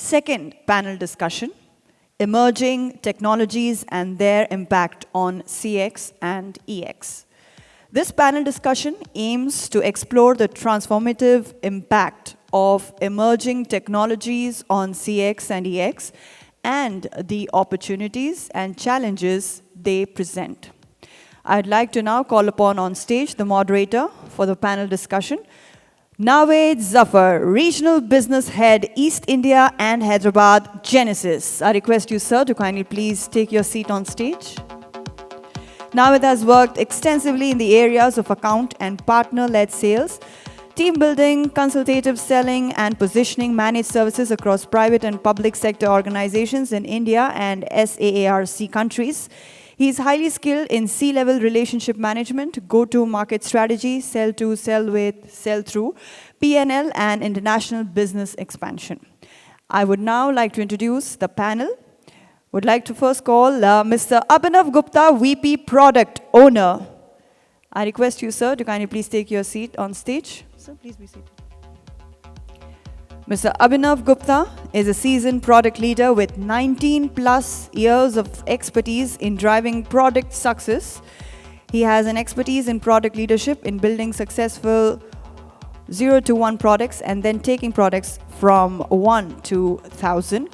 Second panel discussion, emerging technologies and their impact on CX and EX. This panel discussion aims to explore the transformative impact of emerging technologies on CX and EX and the opportunities and challenges they present. I'd like to now call upon on stage the moderator for the panel discussion, Naved Zafar, Regional Business Head, East India and Hyderabad, Genesis. I request you, sir, to kindly please take your seat on stage. Naved has worked extensively in the areas of account and partner-led sales, team building, consultative selling, and positioning managed services across private and public sector organizations in India and SAARC countries. He is highly skilled in C-level relationship management, go-to-market strategy, sell-to, sell-with, sell-through, P&L, and international business expansion. I would now like to introduce the panel. Would like to first call Mr. Abhinav Gupta, VP Product Owner. I request you, sir, to kindly please take your seat on stage. Sir, please be seated. Mr. Abhinav Gupta is a seasoned product leader with 19 plus years of expertise in driving product success. He has an expertise in product leadership in building successful 0 to 1 products and then taking products from 1 to 1,000.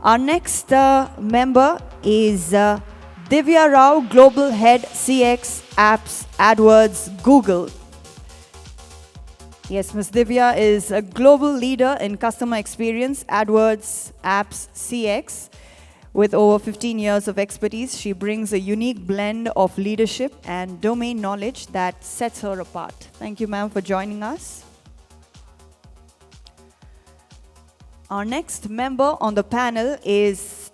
Our next member is Divya Rao, Global Head CX, Apps, AdWords, Google. Yes, Ms. Divya is a global leader in customer experience, AdWords, Apps, CX. With over 15 years of expertise, she brings a unique blend of leadership and domain knowledge that sets her apart. Thank you, ma'am, for joining us. Our next member on the panel is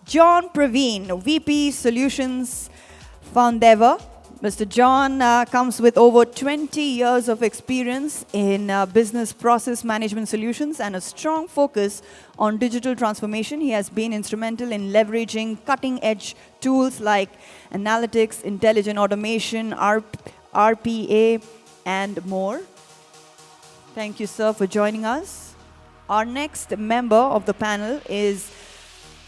John Praveen, VP Solutions Foundever. Mr. John comes with over 20 years of experience in business process management solutions and a strong focus on digital transformation. He has been instrumental in leveraging cutting-edge tools like analytics, intelligent automation, RPA, and more. Thank you, sir, for joining us. Our next member of the panel is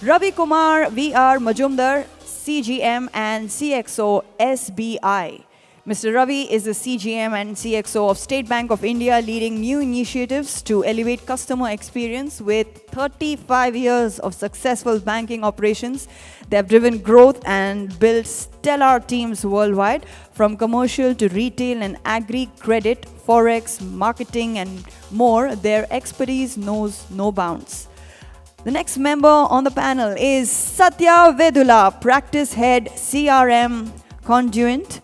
Ravi Kumar VR Majumdar, CGM and CXO SBI. Mr. Ravi is the CGM and CXO of State Bank of India, leading new initiatives to elevate customer experience. With 35 years of successful banking operations, they have driven growth and built stellar teams worldwide, from commercial to retail and agri-credit, forex, marketing, and more. Their expertise knows no bounds. The next member on the panel is Satya Vedula, Practice Head, CRM Conduent.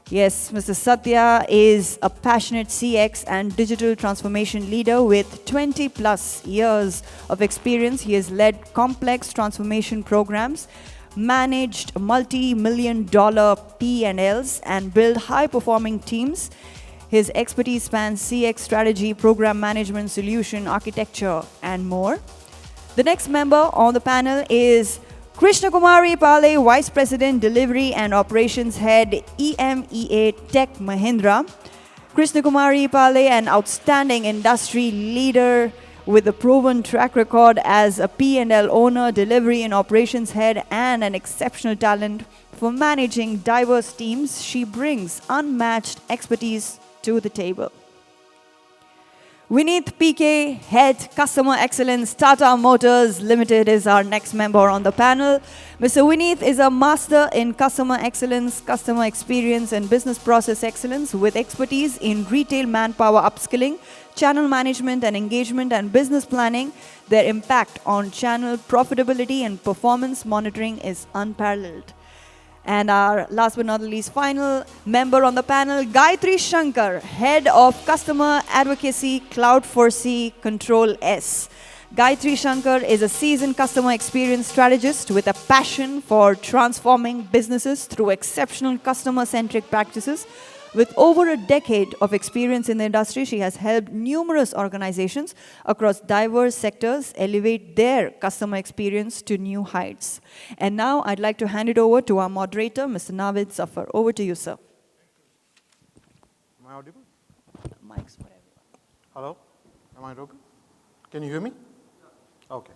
Yes, Mr. Satya is a passionate CX and digital transformation leader with 20 plus years of experience. He has led complex transformation programs, managed multi-million-dollar P&Ls, and built high-performing teams. His expertise spans CX strategy, program management, solution architecture, and more. The next member on the panel is Krishna Kumari Pale, Vice President, Delivery and Operations Head, EMEA Tech Mahindra. Krishna Kumari Pale, an outstanding industry leader with a proven track record as a P&L owner, delivery and operations head, and an exceptional talent for managing diverse teams. She brings unmatched expertise to the table. Vineet PK, Head Customer Excellence, Tata Motors Limited, is our next member on the panel. Mr. Vineet is a master in customer excellence, customer experience, and business process excellence with expertise in retail manpower upskilling, channel management and engagement, and business planning. Their impact on channel profitability and performance monitoring is unparalleled. And our last but not the least final member on the panel, Gayatri Shankar, Head of Customer Advocacy, Cloud4C Control S. Gayatri Shankar is a seasoned customer experience strategist with a passion for transforming businesses through exceptional customer-centric practices. With over a decade of experience in the industry, she has helped numerous organizations across diverse sectors elevate their customer experience to new heights. And now I'd like to hand it over to our moderator, Mr. Naved Zafar. Over to you, sir. Am I audible? Mic's for everyone. Hello? Am I audible? Can you hear me? Okay.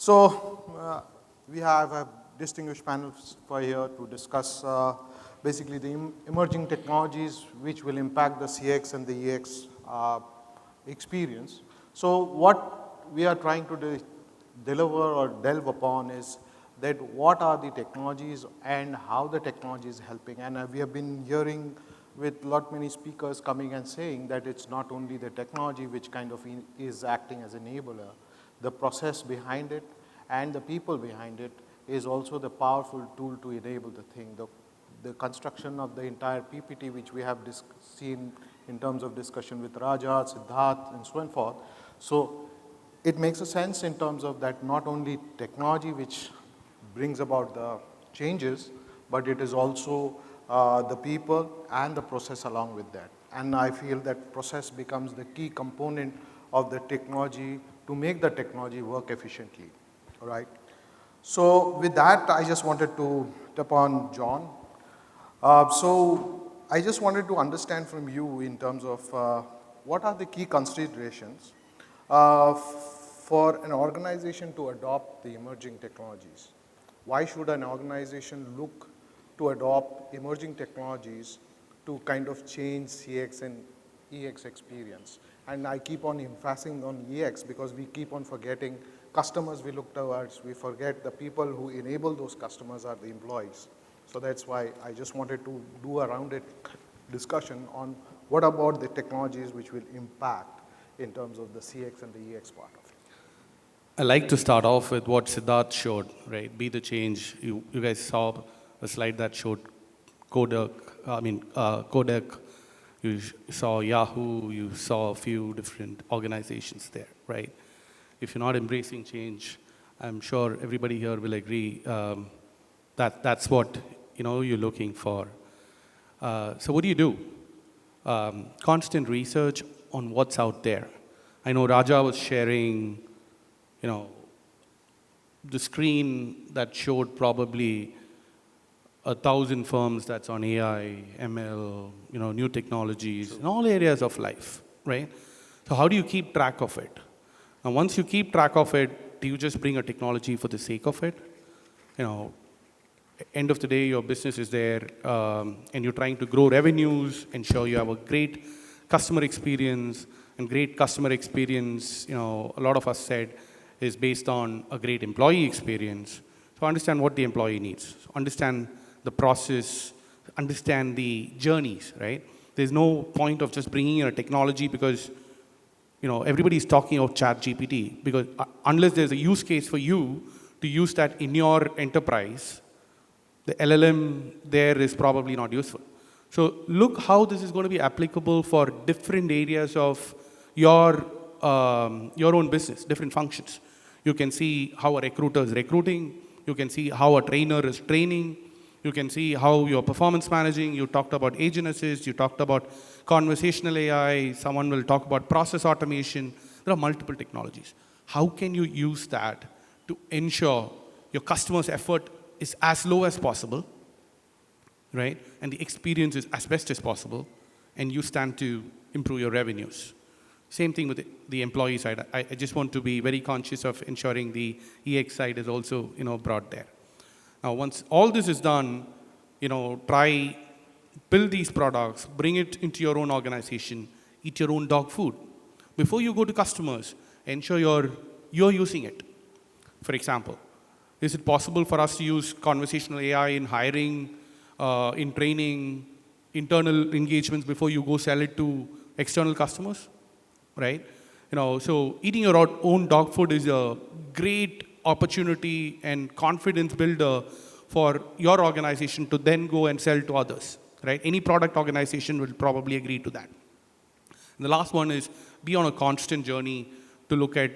We have a distinguished panel for here to discuss basically the emerging technologies which will impact the CX and the EX experience. So what we are trying to deliver or delve upon is that what are the technologies and how the technology is helping. And we have been hearing with many speakers coming and saying that it's not only the technology which kind of is acting as an enabler, the process behind it and the people behind it is also the powerful tool to enable the thing. The construction of the entire PPT which we have seen in terms of discussion with Raja, Siddharth and so on forth. So it makes a sense in terms of that not only technology which brings about the changes, but it is also the people and the process along with that. And I feel that process becomes the key component of the technology to make the technology work efficiently, all right? So with that, I just wanted to tap on John. So I just wanted to understand from you in terms of what are the key considerations for an organization to adopt the emerging technologies. Why should an organization look to adopt emerging technologies to kind of change CX and EX experience? And I keep on emphasizing on EX because we keep on forgetting customers we look towards. We forget the people who enable those customers are the employees. So that's why I just wanted to do a rounded discussion on what about the technologies which will impact in terms of the CX and the EX part of it. I like to start off with what Siddharth showed, right? Be the change. You guys saw a slide that showed Kodak. You saw Yahoo. You saw a few different organizations there, right? If you're not embracing change, I'm sure everybody here will agree that that's what you're looking for. So what do? Constant research on what's out there. I know Raja was sharing, the screen that showed probably 1,000 firms that's on AI, ML, new technologies, in all areas of life, right? So how do you keep track of it? And once you keep track of it, do you just bring a technology for the sake of it? End of the day, your business is there, and you're trying to grow revenues, ensure you have a great customer experience, and great customer experience, a lot of us said, is based on a great employee experience. So understand what the employee needs. So understand the process, understand the journeys, right? There's no point of just bringing in a technology because, everybody's talking about ChatGPT, because unless there's a use case for you to use that in your enterprise, the LLM there is probably not useful. So look how this is going to be applicable for different areas of your own business, different functions. You can see how a recruiter is recruiting. You can see how a trainer is training. You can see how you're performance managing. You talked about agent assist. You talked about conversational AI. Someone will talk about process automation. There are multiple technologies. How can you use that to ensure your customer's effort is as low as possible, right? And the experience is as best as possible, and you stand to improve your revenues. Same thing with the employee side. I just want to be very conscious of ensuring the EX side is also, brought there. Now, once all this is done, try, build these products, bring it into your own organization, eat your own dog food. Before you go to customers, ensure you're using it. For example, is it possible for us to use conversational AI in hiring, in training, internal engagements before you go sell it to external customers, right? So eating your own dog food is a great opportunity and confidence builder for your organization to then go and sell to others, right? Any product organization will probably agree to that. And the last one is be on a constant journey to look at,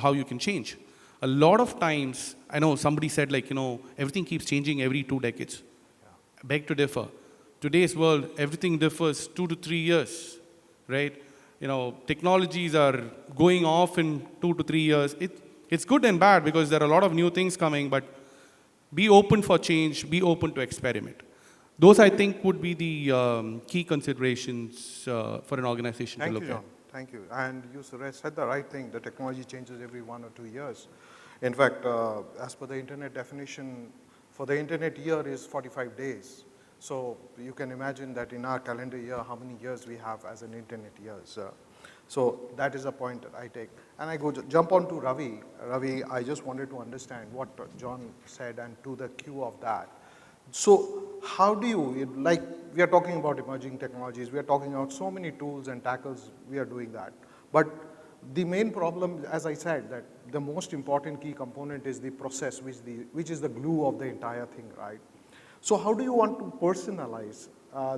how you can change. A lot of times, I know somebody said everything keeps changing every 2 decades. Yeah. I beg to differ. Today's world, everything differs 2 to 3 years, right? Technologies are going off in 2 to 3 years. It's good and bad because there are a lot of new things coming, but be open for change, be open to experiment. Those, I think, would be the key considerations for an organization to look at. Thank you, John. Thank you. And you said the right thing. The technology changes every 1 or 2 years. In fact, as per the internet definition, for the internet year is 45 days. So you can imagine that in our calendar year, how many years we have as an internet years. So that is a point that I take. And I jump on to Ravi. Ravi, I just wanted to understand what John said and to the cue of that. So how do you, like we are talking about emerging technologies, we are talking about so many tools and tackles, we are doing that. But the main problem, as I said, that the most important key component is the process, which is the glue of the entire thing, right? So how do you want to personalize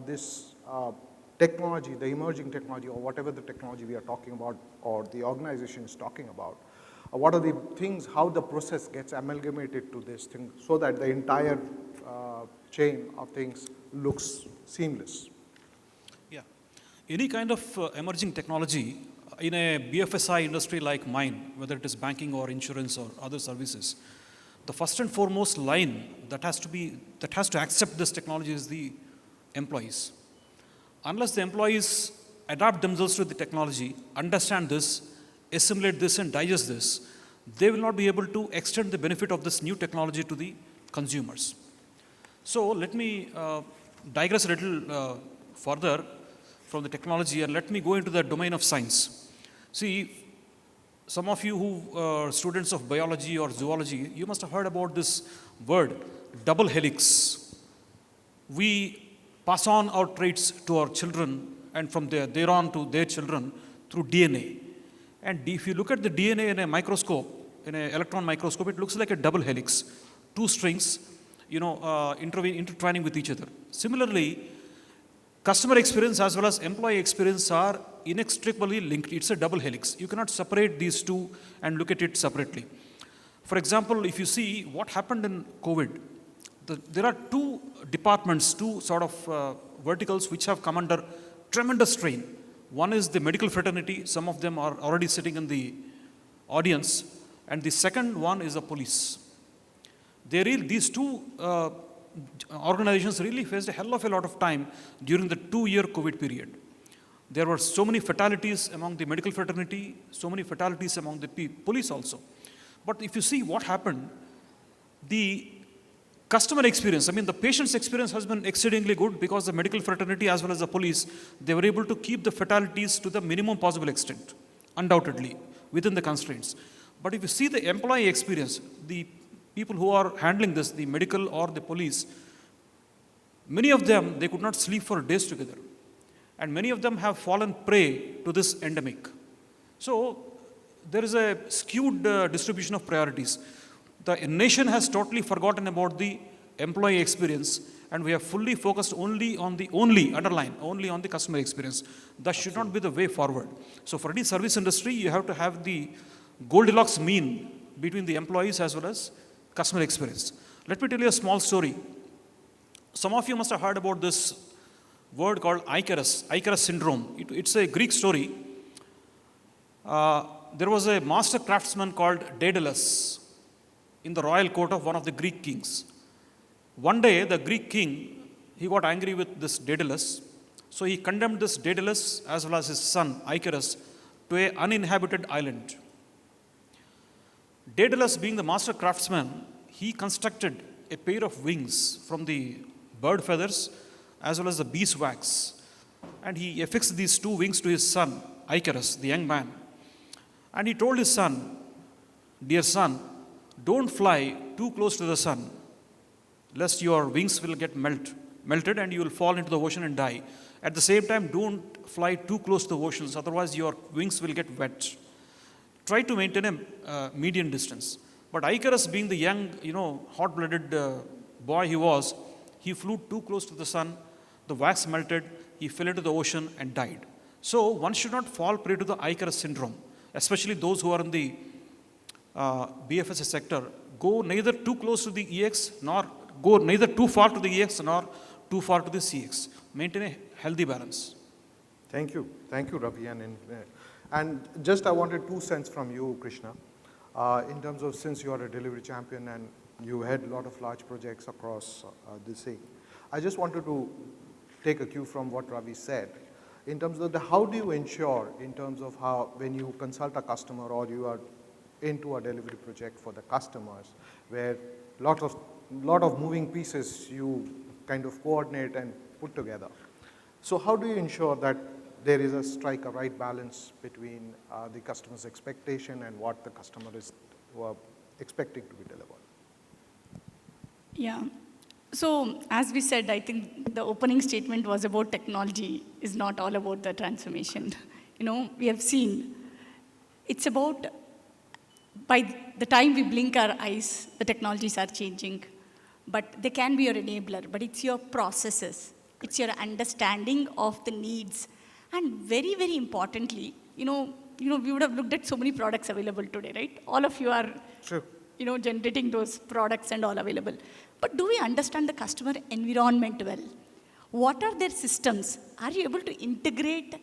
this technology, the emerging technology, or whatever the technology we are talking about, or the organization is talking about? What are the things, how the process gets amalgamated to this thing so that the entire chain of things looks seamless? Yeah. Any kind of emerging technology in a BFSI industry like mine, whether it is banking or insurance or other services, the first and foremost line that has to accept this technology is the employees. Unless the employees adapt themselves to the technology, understand this, assimilate this and digest this, they will not be able to extend the benefit of this new technology to the consumers. So let me digress a little further from the technology and let me go into the domain of science. See, some of you who are students of biology or zoology, you must have heard about this word, double helix. We pass on our traits to our children and from there on to their children through DNA. And if you look at the DNA in a microscope, in an electron microscope, it looks like a double helix, two strings, intertwining with each other. Similarly, customer experience as well as employee experience are inextricably linked. It's a double helix. You cannot separate these two and look at it separately. For example, if you see what happened in COVID, there are two departments, two sort of verticals which have come under tremendous strain. One is the medical fraternity. Some of them are already sitting in the audience. And the second one is the police. These two organizations really faced a hell of a lot of time during the 2-year COVID period. There were so many fatalities among the medical fraternity, so many fatalities among the police also. But if you see what happened, the customer experience, the patient's experience has been exceedingly good because the medical fraternity as well as the police, they were able to keep the fatalities to the minimum possible extent, undoubtedly, within the constraints. But if you see the employee experience, the people who are handling this, the medical or the police, many of them, they could not sleep for days together. And many of them have fallen prey to this endemic. So there is a skewed distribution of priorities. The nation has totally forgotten about the employee experience, and we have fully focused only on the customer experience. That should not be the way forward. So for any service industry, you have to have the Goldilocks mean between the employees as well as customer experience. Let me tell you a small story. Some of you must have heard about this word called Icarus syndrome. It's a Greek story. There was a master craftsman called Daedalus in the royal court of one of the Greek kings. One day, the Greek king, he got angry with this Daedalus. So he condemned this Daedalus as well as his son Icarus to an uninhabited island. Daedalus, being the master craftsman, he constructed a pair of wings from the bird feathers as well as the beeswax. And he affixed these two wings to his son, Icarus, the young man. And he told his son, "Dear son, don't fly too close to the sun, lest your wings will get melted and you will fall into the ocean and die. At the same time, don't fly too close to the oceans, otherwise your wings will get wet. Try to maintain a median distance." But Icarus, being the young, hot-blooded boy he was, he flew too close to the sun, the wax melted, he fell into the ocean and died. So one should not fall prey to the Icarus syndrome, especially those who are in the BFSI sector. Go neither too close to the EX, nor go neither too far to the EX, nor too far to the CX. Maintain a healthy balance. Thank you, Ravi. And just I wanted 2 cents from you, Krishna, in terms of, since you are a delivery champion and you had a lot of large projects across this thing. I just wanted to take a cue from what Ravi said in terms of how do you ensure in terms of how when you consult a customer or you are into a delivery project for the customers, where lot of moving pieces you kind of coordinate and put together. So how do you ensure that there is a right balance between the customer's expectation and what the customer is expecting to be delivered? Yeah. So as we said, I think the opening statement was about technology is not all about the transformation. We have seen it's about by the time we blink our eyes, the technologies are changing. But they can be your enabler, but it's your processes. It's your understanding of the needs. And very, very importantly, we would have looked at so many products available today, right? All of you are, Sure. Generating those products and all available. But do we understand the customer environment well? What are their systems? Are you able to integrate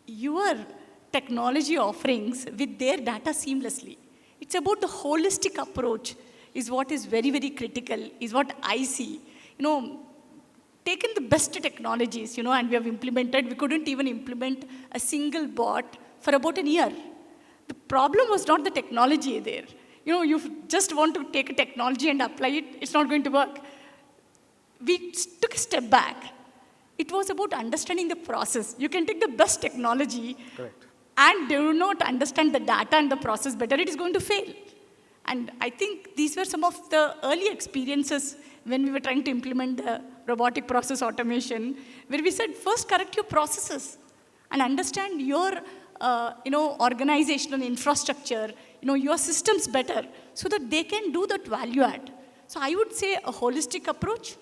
your technology offerings with their data seamlessly? It's about the holistic approach is what is very, very critical, is what I see. Taken the best technologies, and we have implemented, we couldn't even implement a single bot for about a year. The problem was not the technology there. You just want to take a technology and apply it, it's not going to work. We took a step back. It was about understanding the process. You can take the best technology. Correct. And do not understand the data and the process better, it is going to fail. And I think these were some of the early experiences when we were trying to implement the robotic process automation, where we said, first correct your processes and understand your organizational infrastructure, your systems better, so that they can do that value add. So I would say a holistic approach,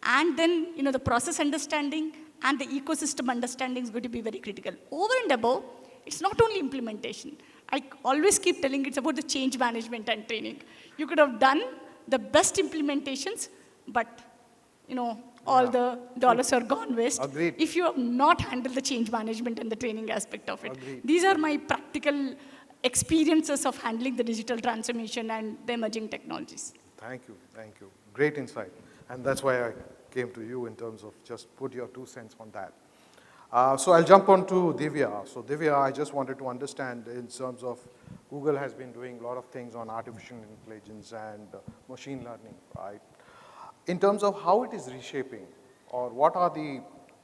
and then the process understanding and the ecosystem understanding is going to be very critical. Over and above, it's not only implementation. I always keep telling it's about the change management and training. You could have done the best implementations, but all the dollars are gone waste. Agreed. If you have not handled the change management and the training aspect of it. Agreed. These are my practical experiences of handling the digital transformation and the emerging technologies. Thank you. Great insight. And that's why I came to you in terms of just put your 2 cents on that. So I'll jump on to Divya. So Divya, I just wanted to understand in terms of Google has been doing a lot of things on artificial intelligence and machine learning, right? In terms of how it is reshaping, or what are the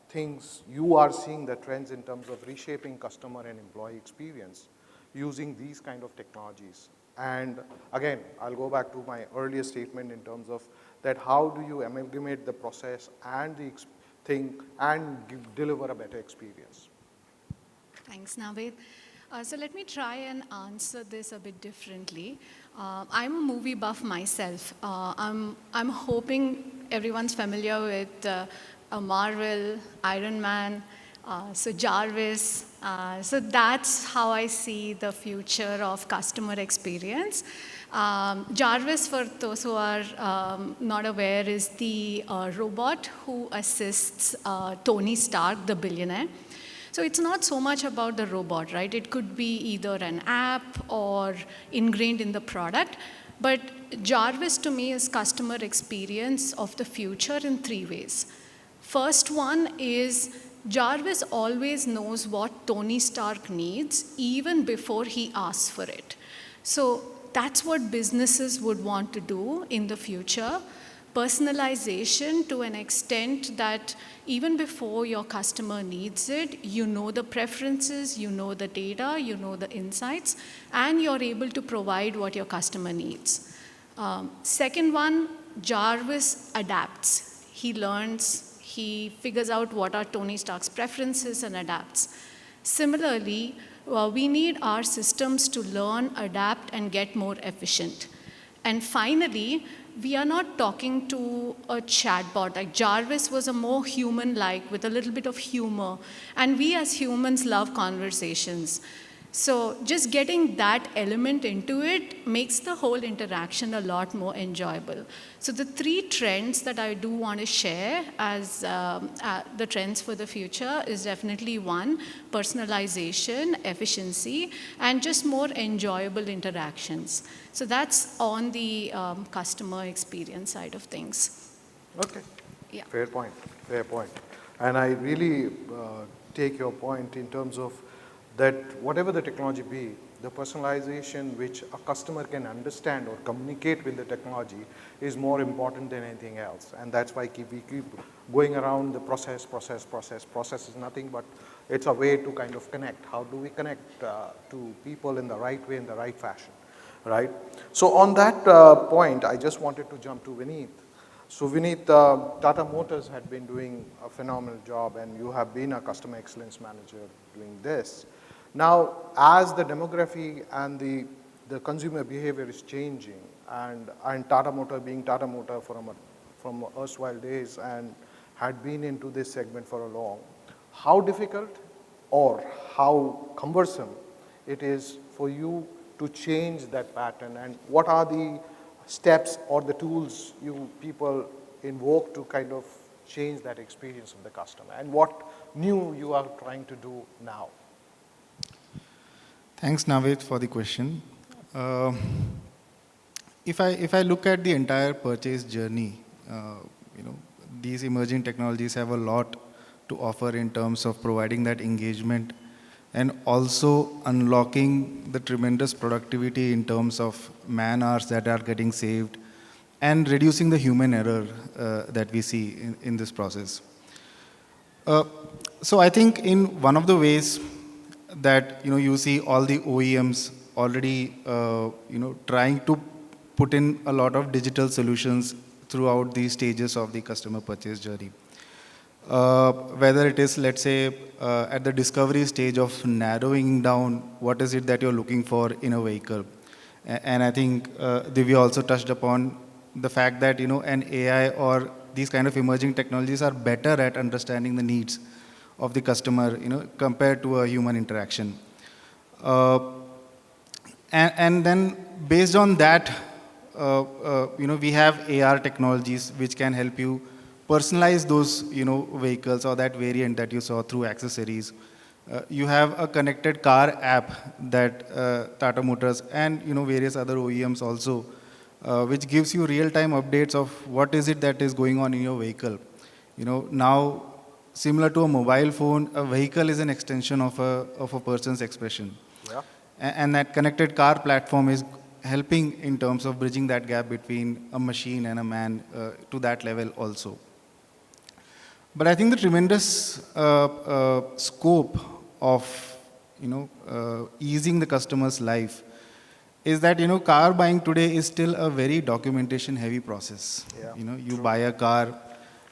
things you are seeing, the trends in terms of reshaping customer and employee experience using these kind of technologies? And again, I'll go back to my earlier statement in terms of that how do you amalgamate the process and the thing and deliver a better experience? Thanks, Naveed. So let me try and answer this a bit differently. I'm a movie buff myself. I'm hoping everyone's familiar with Marvel, Iron Man, so Jarvis. So that's how I see the future of customer experience. Jarvis, for those who are not aware, is the robot who assists Tony Stark, the billionaire. So it's not so much about the robot, right? It could be either an app or ingrained in the product. But Jarvis, to me, is customer experience of the future in 3 ways. First one is Jarvis always knows what Tony Stark needs even before he asks for it. So that's what businesses would want to do in the future. Personalization to an extent that even before your customer needs it, you know the preferences, you know the data, you know the insights, and you're able to provide what your customer needs. Second one, Jarvis adapts. He learns, he figures out what are Tony Stark's preferences and adapts. Similarly, we need our systems to learn, adapt, and get more efficient. And finally, we are not talking to a chatbot. Like Jarvis was a more human-like with a little bit of humor. And we as humans love conversations. So just getting that element into it makes the whole interaction a lot more enjoyable. So the 3 trends that I do want to share as the trends for the future is definitely 1, personalization, efficiency, and just more enjoyable interactions. So that's on the customer experience side of things. Okay. Yeah. Fair point. And I really take your point in terms of that whatever the technology be, the personalization which a customer can understand or communicate with the technology is more important than anything else. And that's why we keep going around the process. Process is nothing but it's a way to kind of connect. How do we connect to people in the right way, in the right fashion, right? So on that point, I just wanted to jump to Vineet. So Vineet, Tata Motors had been doing a phenomenal job, and you have been a customer excellence manager doing this. Now, as the demography and the consumer behavior is changing, and Tata Motor being Tata Motor from erstwhile days and had been into this segment for a long, how difficult or how cumbersome it is for you to change that pattern, and what are the steps or the tools you people invoke to kind of change that experience of the customer, and what new you are trying to do now? Thanks, Navid, for the question. If I look at the entire purchase journey, you know, these emerging technologies have a lot to offer in terms of providing that engagement and also unlocking the tremendous productivity in terms of man hours that are getting saved and reducing the human error that we see in this process. So I think in one of the ways that you see all the OEMs already trying to put in a lot of digital solutions throughout these stages of the customer purchase journey. Whether it is, let's say, at the discovery stage of narrowing down what is it that you're looking for in a vehicle. And I think Divya also touched upon the fact that an AI or these kind of emerging technologies are better at understanding the needs of the customer compared to a human interaction. And then based on that, we have AR technologies which can help you personalize those vehicles or that variant that you saw through accessories. You have a connected car app that Tata Motors and various other OEMs also, which gives you real-time updates of what is it that is going on in your vehicle. Now, similar to a mobile phone, a vehicle is an extension of a person's expression. Yeah. And that connected car platform is helping in terms of bridging that gap between a machine and a man to that level also. But I think the tremendous scope of easing the customer's life is that car buying today is still a very documentation heavy process. Yeah, You buy a car,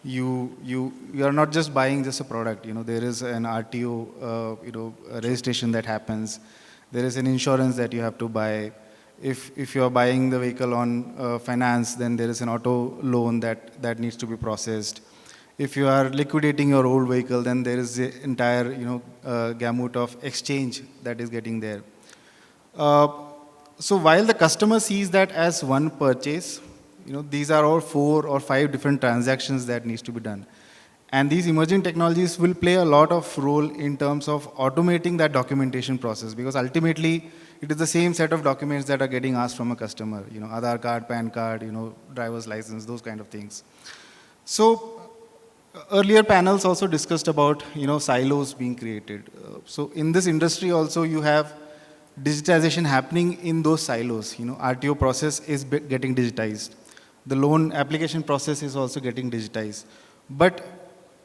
you are not just buying just a product. There is an RTO a registration that happens. There is an insurance that you have to buy. If you are buying the vehicle on finance, then there is an auto loan that needs to be processed. If you are liquidating your old vehicle, then there is the entire gamut of exchange that is getting there. So while the customer sees that as one purchase, these are all 4 or 5 different transactions that needs to be done. And these emerging technologies will play a lot of role in terms of automating that documentation process, because ultimately it is the same set of documents that are getting asked from a customer, Aadhaar card, PAN card, driver's license, those kind of things. So earlier panels also discussed about, silos being created. So in this industry also you have digitization happening in those silos. RTO process is getting digitized. The loan application process is also getting digitized. But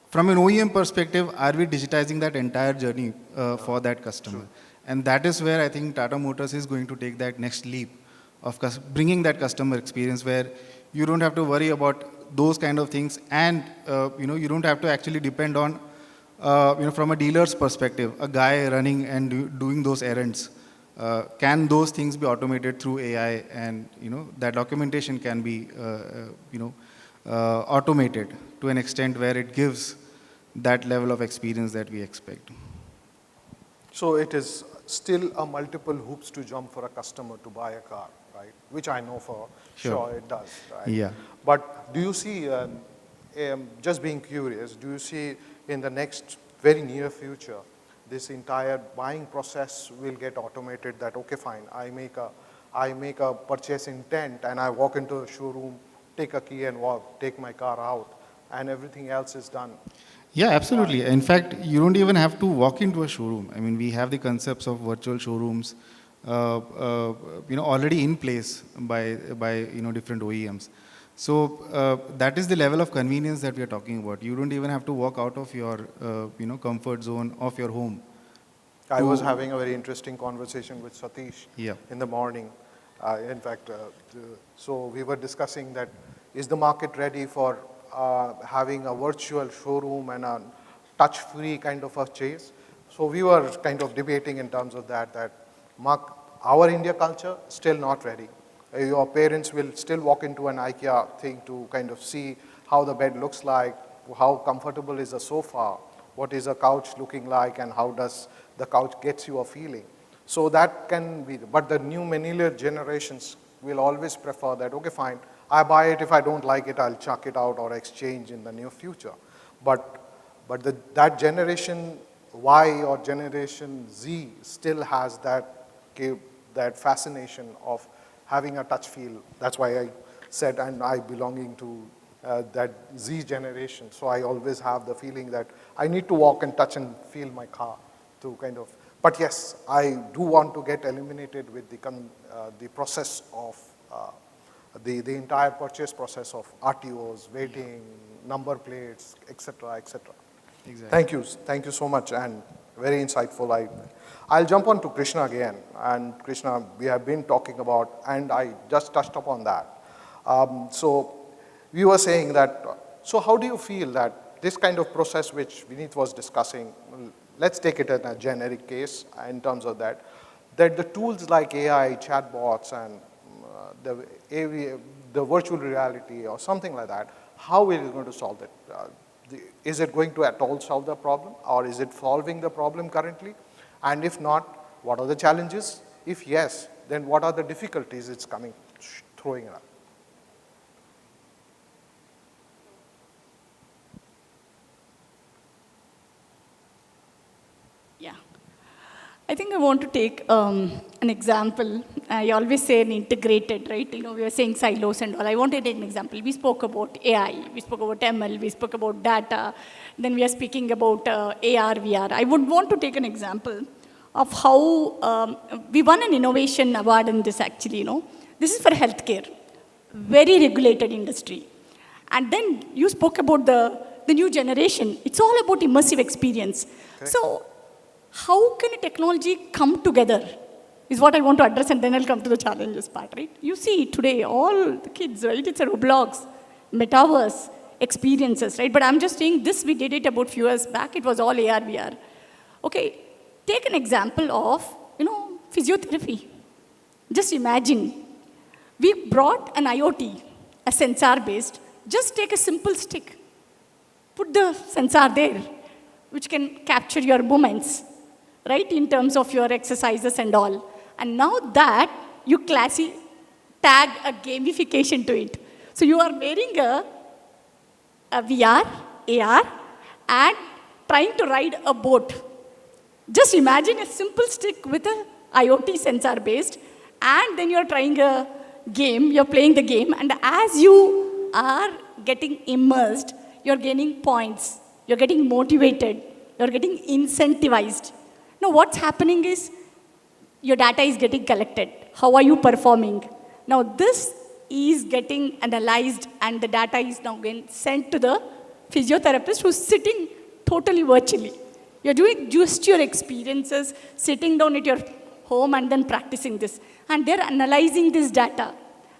from an OEM perspective, are we digitizing that entire journey for that customer? Sure. And that is where I think Tata Motors is going to take that next leap of bringing that customer experience where you don't have to worry about those kind of things, and you don't have to actually depend on, from a dealer's perspective, a guy running and doing those errands. Can those things be automated through AI, and that documentation can be automated to an extent where it gives that level of experience that we expect. So it is still a multiple hoops to jump for a customer to buy a car, right? Which I know for sure it does, right? Yeah. But do you see, just being curious, do you see in the next very near future, this entire buying process will get automated, that, okay, fine, I make a purchase intent and I walk into a showroom, take a key and take my car out, and everything else is done? Yeah, absolutely. In fact, you don't even have to walk into a showroom. I mean, we have the concepts of virtual showrooms, already in place by different OEMs. So that is the level of convenience that we are talking about. You don't even have to walk out of your comfort zone of your home. I was having a very interesting conversation with Satish Yeah. in the morning. In fact, so we were discussing that is the market ready for having a virtual showroom and a touch-free kind of a chase. So we were kind of debating in terms of that our India culture still not ready. Your parents will still walk into an IKEA thing to kind of see how the bed looks like, how comfortable is the sofa, what is a couch looking like, and how does the couch gets you a feeling. So that can be, but the new millennial generations will always prefer that, okay, fine, I buy it, if I don't like it, I'll chuck it out or exchange in the near future. But that generation Y or generation Z still has that fascination of having a touch feel. That's why I said, and I belonging to that Z generation. So I always have the feeling that I need to walk and touch and feel my car to kind of, but yes, I do want to get eliminated with the process of the entire purchase process of RTOs, waiting, number plates, etc., etc. Exactly. Thank you so much, and very insightful. I'll jump on to Krishna again, and Krishna, we have been talking about, and I just touched upon that. So we were saying that, so how do you feel that this kind of process which Vineet was discussing, let's take it in a generic case in terms of that the tools like AI, chatbots, and the virtual reality or something like that, how it is going to solve it? Is it going to at all solve the problem, or is it solving the problem currently? And if not, what are the challenges? If yes, then what are the difficulties it's throwing up? Yeah. I think I want to take an example. I always say an integrated, right? We are saying silos and all. I want to take an example. We spoke about AI, we spoke about ML, we spoke about data. Then we are speaking about AR, VR. I would want to take an example of how we won an innovation award in this actually, This is for healthcare, very regulated industry. And then you spoke about the new generation. It's all about immersive experience. Correct. So how can a technology come together is what I want to address, and then I'll come to the challenges part, right? You see today, all the kids, right? It's a Roblox, metaverse, experiences, right? But I'm just saying this, we did it about few years back. It was all AR, VR. Okay, take an example of, physiotherapy. Just imagine, we brought an IoT, a sensor-based. Just take a simple stick, put the sensor there, which can capture your movements, right, in terms of your exercises and all. And now that, you tag a gamification to it. So you are wearing a VR, AR, and trying to ride a boat. Just imagine a simple stick with a IoT sensor based, and then you're trying a game, you're playing the game, and as you are getting immersed, you're gaining points, you're getting motivated, you're getting incentivized. Now what's happening is, your data is getting collected. How are you performing? Now this is getting analyzed, and the data is now getting sent to the physiotherapist who's sitting totally virtually. You're doing just your experiences, sitting down at your home and then practicing this. And they're analyzing this data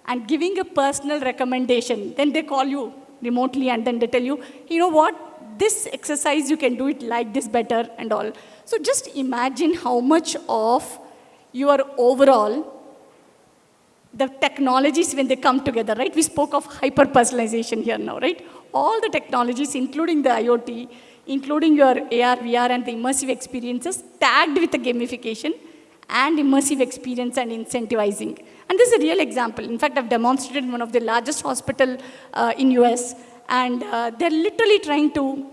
and giving a personal recommendation. Then they call you remotely and then they tell you, you know what, this exercise you can do it like this better and all. So just imagine how much of your overall, the technologies when they come together, right? We spoke of hyper-personalization here now, right? All the technologies, including the IoT, including your AR, VR, and the immersive experiences, tagged with the gamification and immersive experience and incentivizing. And this is a real example. In fact, I've demonstrated in one of the largest hospital in US, and they're literally trying to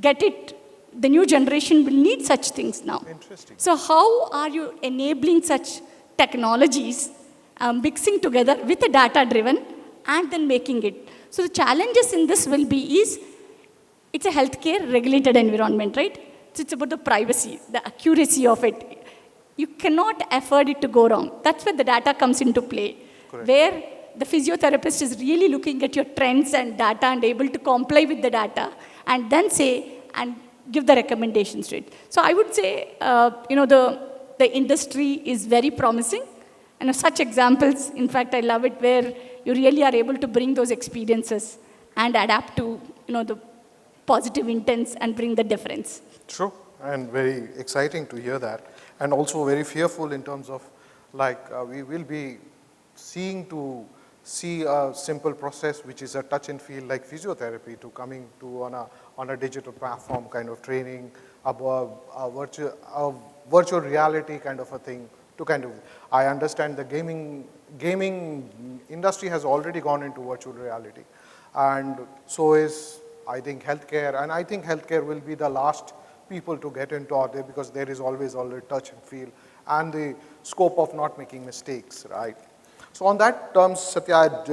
get it. The new generation will need such things now. Interesting. So how are you enabling such technologies, mixing together with the data-driven, and then making it? So the challenges in this will be is, it's a healthcare regulated environment, right? So it's about the privacy, the accuracy of it. You cannot afford it to go wrong. That's where the data comes into play. Correct. Where the physiotherapist is really looking at your trends and data and able to comply with the data and then say and give the recommendations to it. So I would say, the industry is very promising. And such examples, in fact, I love it where you really are able to bring those experiences and adapt to, the positive intents and bring the difference. True, and very exciting to hear that. And also very fearful in terms of, we will be see a simple process which is a touch and feel like physiotherapy to coming to on a digital platform kind of training, a virtual reality kind of a thing to kind of, I understand the gaming industry has already gone into virtual reality. And so is, I think, healthcare. And I think healthcare will be the last people to get into out there because there is always touch and feel and the scope of not making mistakes, right? So on that terms, Satya,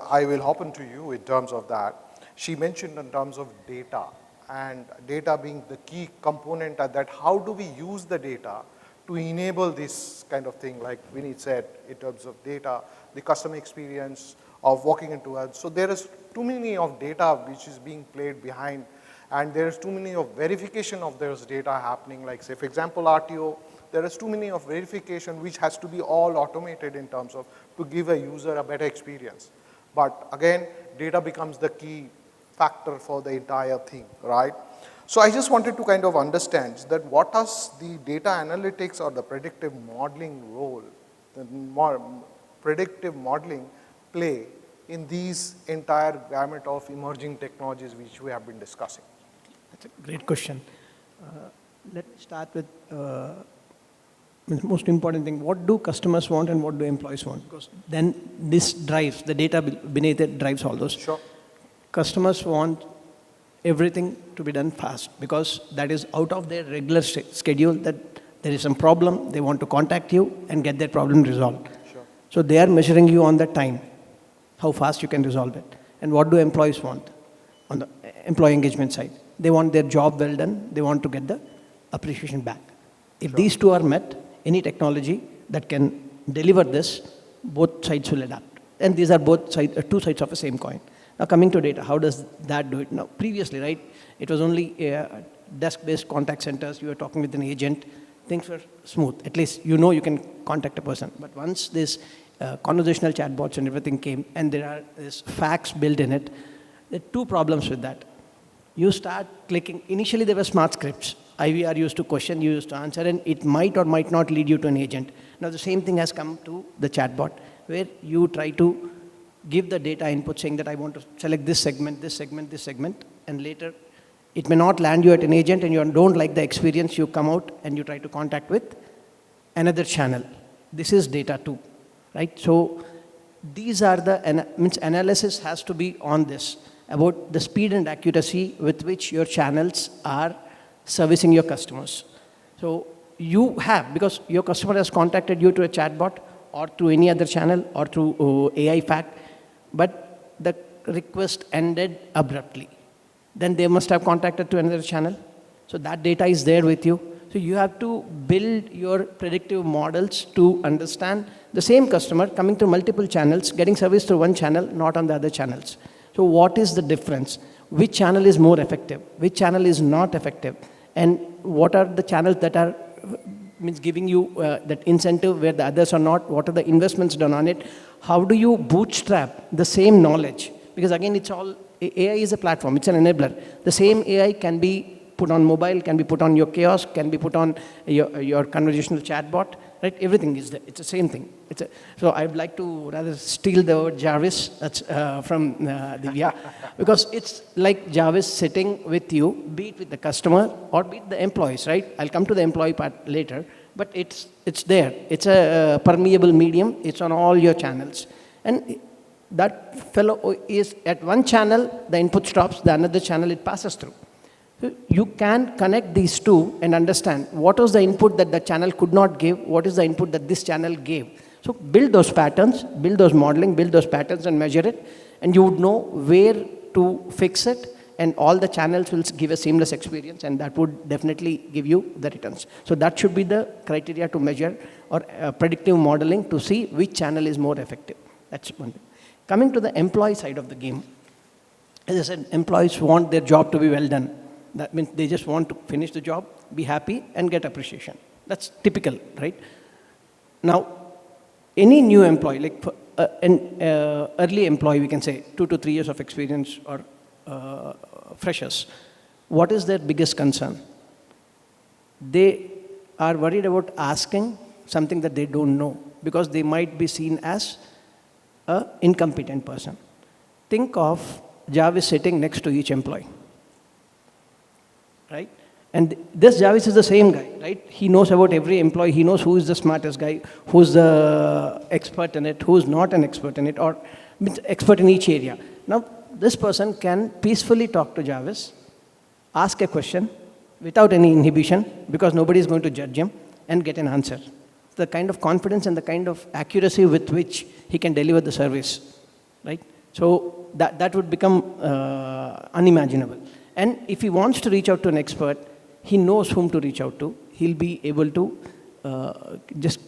I will hop into you in terms of that. She mentioned in terms of data and data being the key component at that. How do we use the data to enable this kind of thing, like Vineet said, in terms of data, the customer experience of walking into ads. So there is too many of data which is being played behind, and there is too many of verification of those data happening, like say, for example, RTO, there is too many of verification which has to be all automated in terms of to give a user a better experience. But again, data becomes the key factor for the entire thing, right? So I just wanted to kind of understand that what does the data analytics or the predictive modeling role, the predictive modeling play in these entire gamut of emerging technologies which we have been discussing? That's a great question. Let me start with the most important thing. What do customers want and what do employees want? Because then this drives, the data beneath it drives all those. Sure. Customers want everything to be done fast because that is out of their regular schedule, that there is some problem, they want to contact you and get their problem resolved. Sure. So they are measuring you on the time, how fast you can resolve it. And what do employees want on the employee engagement side? They want their job well done, they want to get the appreciation back. If Sure. these two are met, any technology that can deliver this, both sides will adapt. And these are both two sides of the same coin. Now coming to data, how does that do it? Now previously, right, it was only desk-based contact centers, you were talking with an agent, things were smooth. At least you know you can contact a person. But once this conversational chatbots and everything came, and there are this facts built in it, there are two problems with that. You start clicking, initially there were smart scripts. IVR used to question, you used to answer, and it might or might not lead you to an agent. Now the same thing has come to the chatbot, where you try to give the data input saying that I want to select this segment, this segment, this segment, and later it may not land you at an agent and you don't like the experience, you come out and you try to contact with another channel. This is data too, right? So these are the, analysis has to be on this, about the speed and accuracy with which your channels are servicing your customers. So you have, because your customer has contacted you to a chatbot or through any other channel or through AI fact, but the request ended abruptly. Then they must have contacted to another channel. So that data is there with you. So you have to build your predictive models to understand the same customer coming through multiple channels, getting service through one channel, not on the other channels. So what is the difference? Which channel is more effective? Which channel is not effective? And what are the channels that are giving you that incentive where the others are not? What are the investments done on it? How do you bootstrap the same knowledge? Because again, it's all, AI is a platform, it's an enabler. The same AI can be put on mobile, can be put on your kiosk, can be put on your conversational chatbot, right? Everything is there, it's the same thing. So I'd like to rather steal the word Jarvis, that's from Divya, because it's like Jarvis sitting with you, be it with the customer or be it the employees, right? I'll come to the employee part later. But it's there. It's a permeable medium. It's on all your channels. And that fellow is at one channel, the input stops, the another channel it passes through. So you can connect these two and understand what was the input that the channel could not give, what is the input that this channel gave. So build those patterns, build those modeling, build those patterns and measure it, and you would know where to fix it and all the channels will give a seamless experience, and that would definitely give you the returns. So that should be the criteria to measure, or predictive modeling to see which channel is more effective. That's one thing. Coming to the employee side of the game, as I said, employees want their job to be well done. That means they just want to finish the job, be happy, and get appreciation. That's typical, right? Now, any new employee, like an early employee, we can say 2 to 3 years of experience, or freshers, what is their biggest concern? They are worried about asking something that they don't know, because they might be seen as an incompetent person. Think of Jarvis sitting next to each employee, right? And this Jarvis is the same guy, right? He knows about every employee. He knows who is the smartest guy, who's the expert in it, who's not an expert in it, or expert in each area. Now, this person can peacefully talk to Jarvis, ask a question without any inhibition, because nobody is going to judge him, and get an answer. The kind of confidence and the kind of accuracy with which he can deliver the service, right? So that would become unimaginable. And if he wants to reach out to an expert, he knows whom to reach out to. He'll be able to just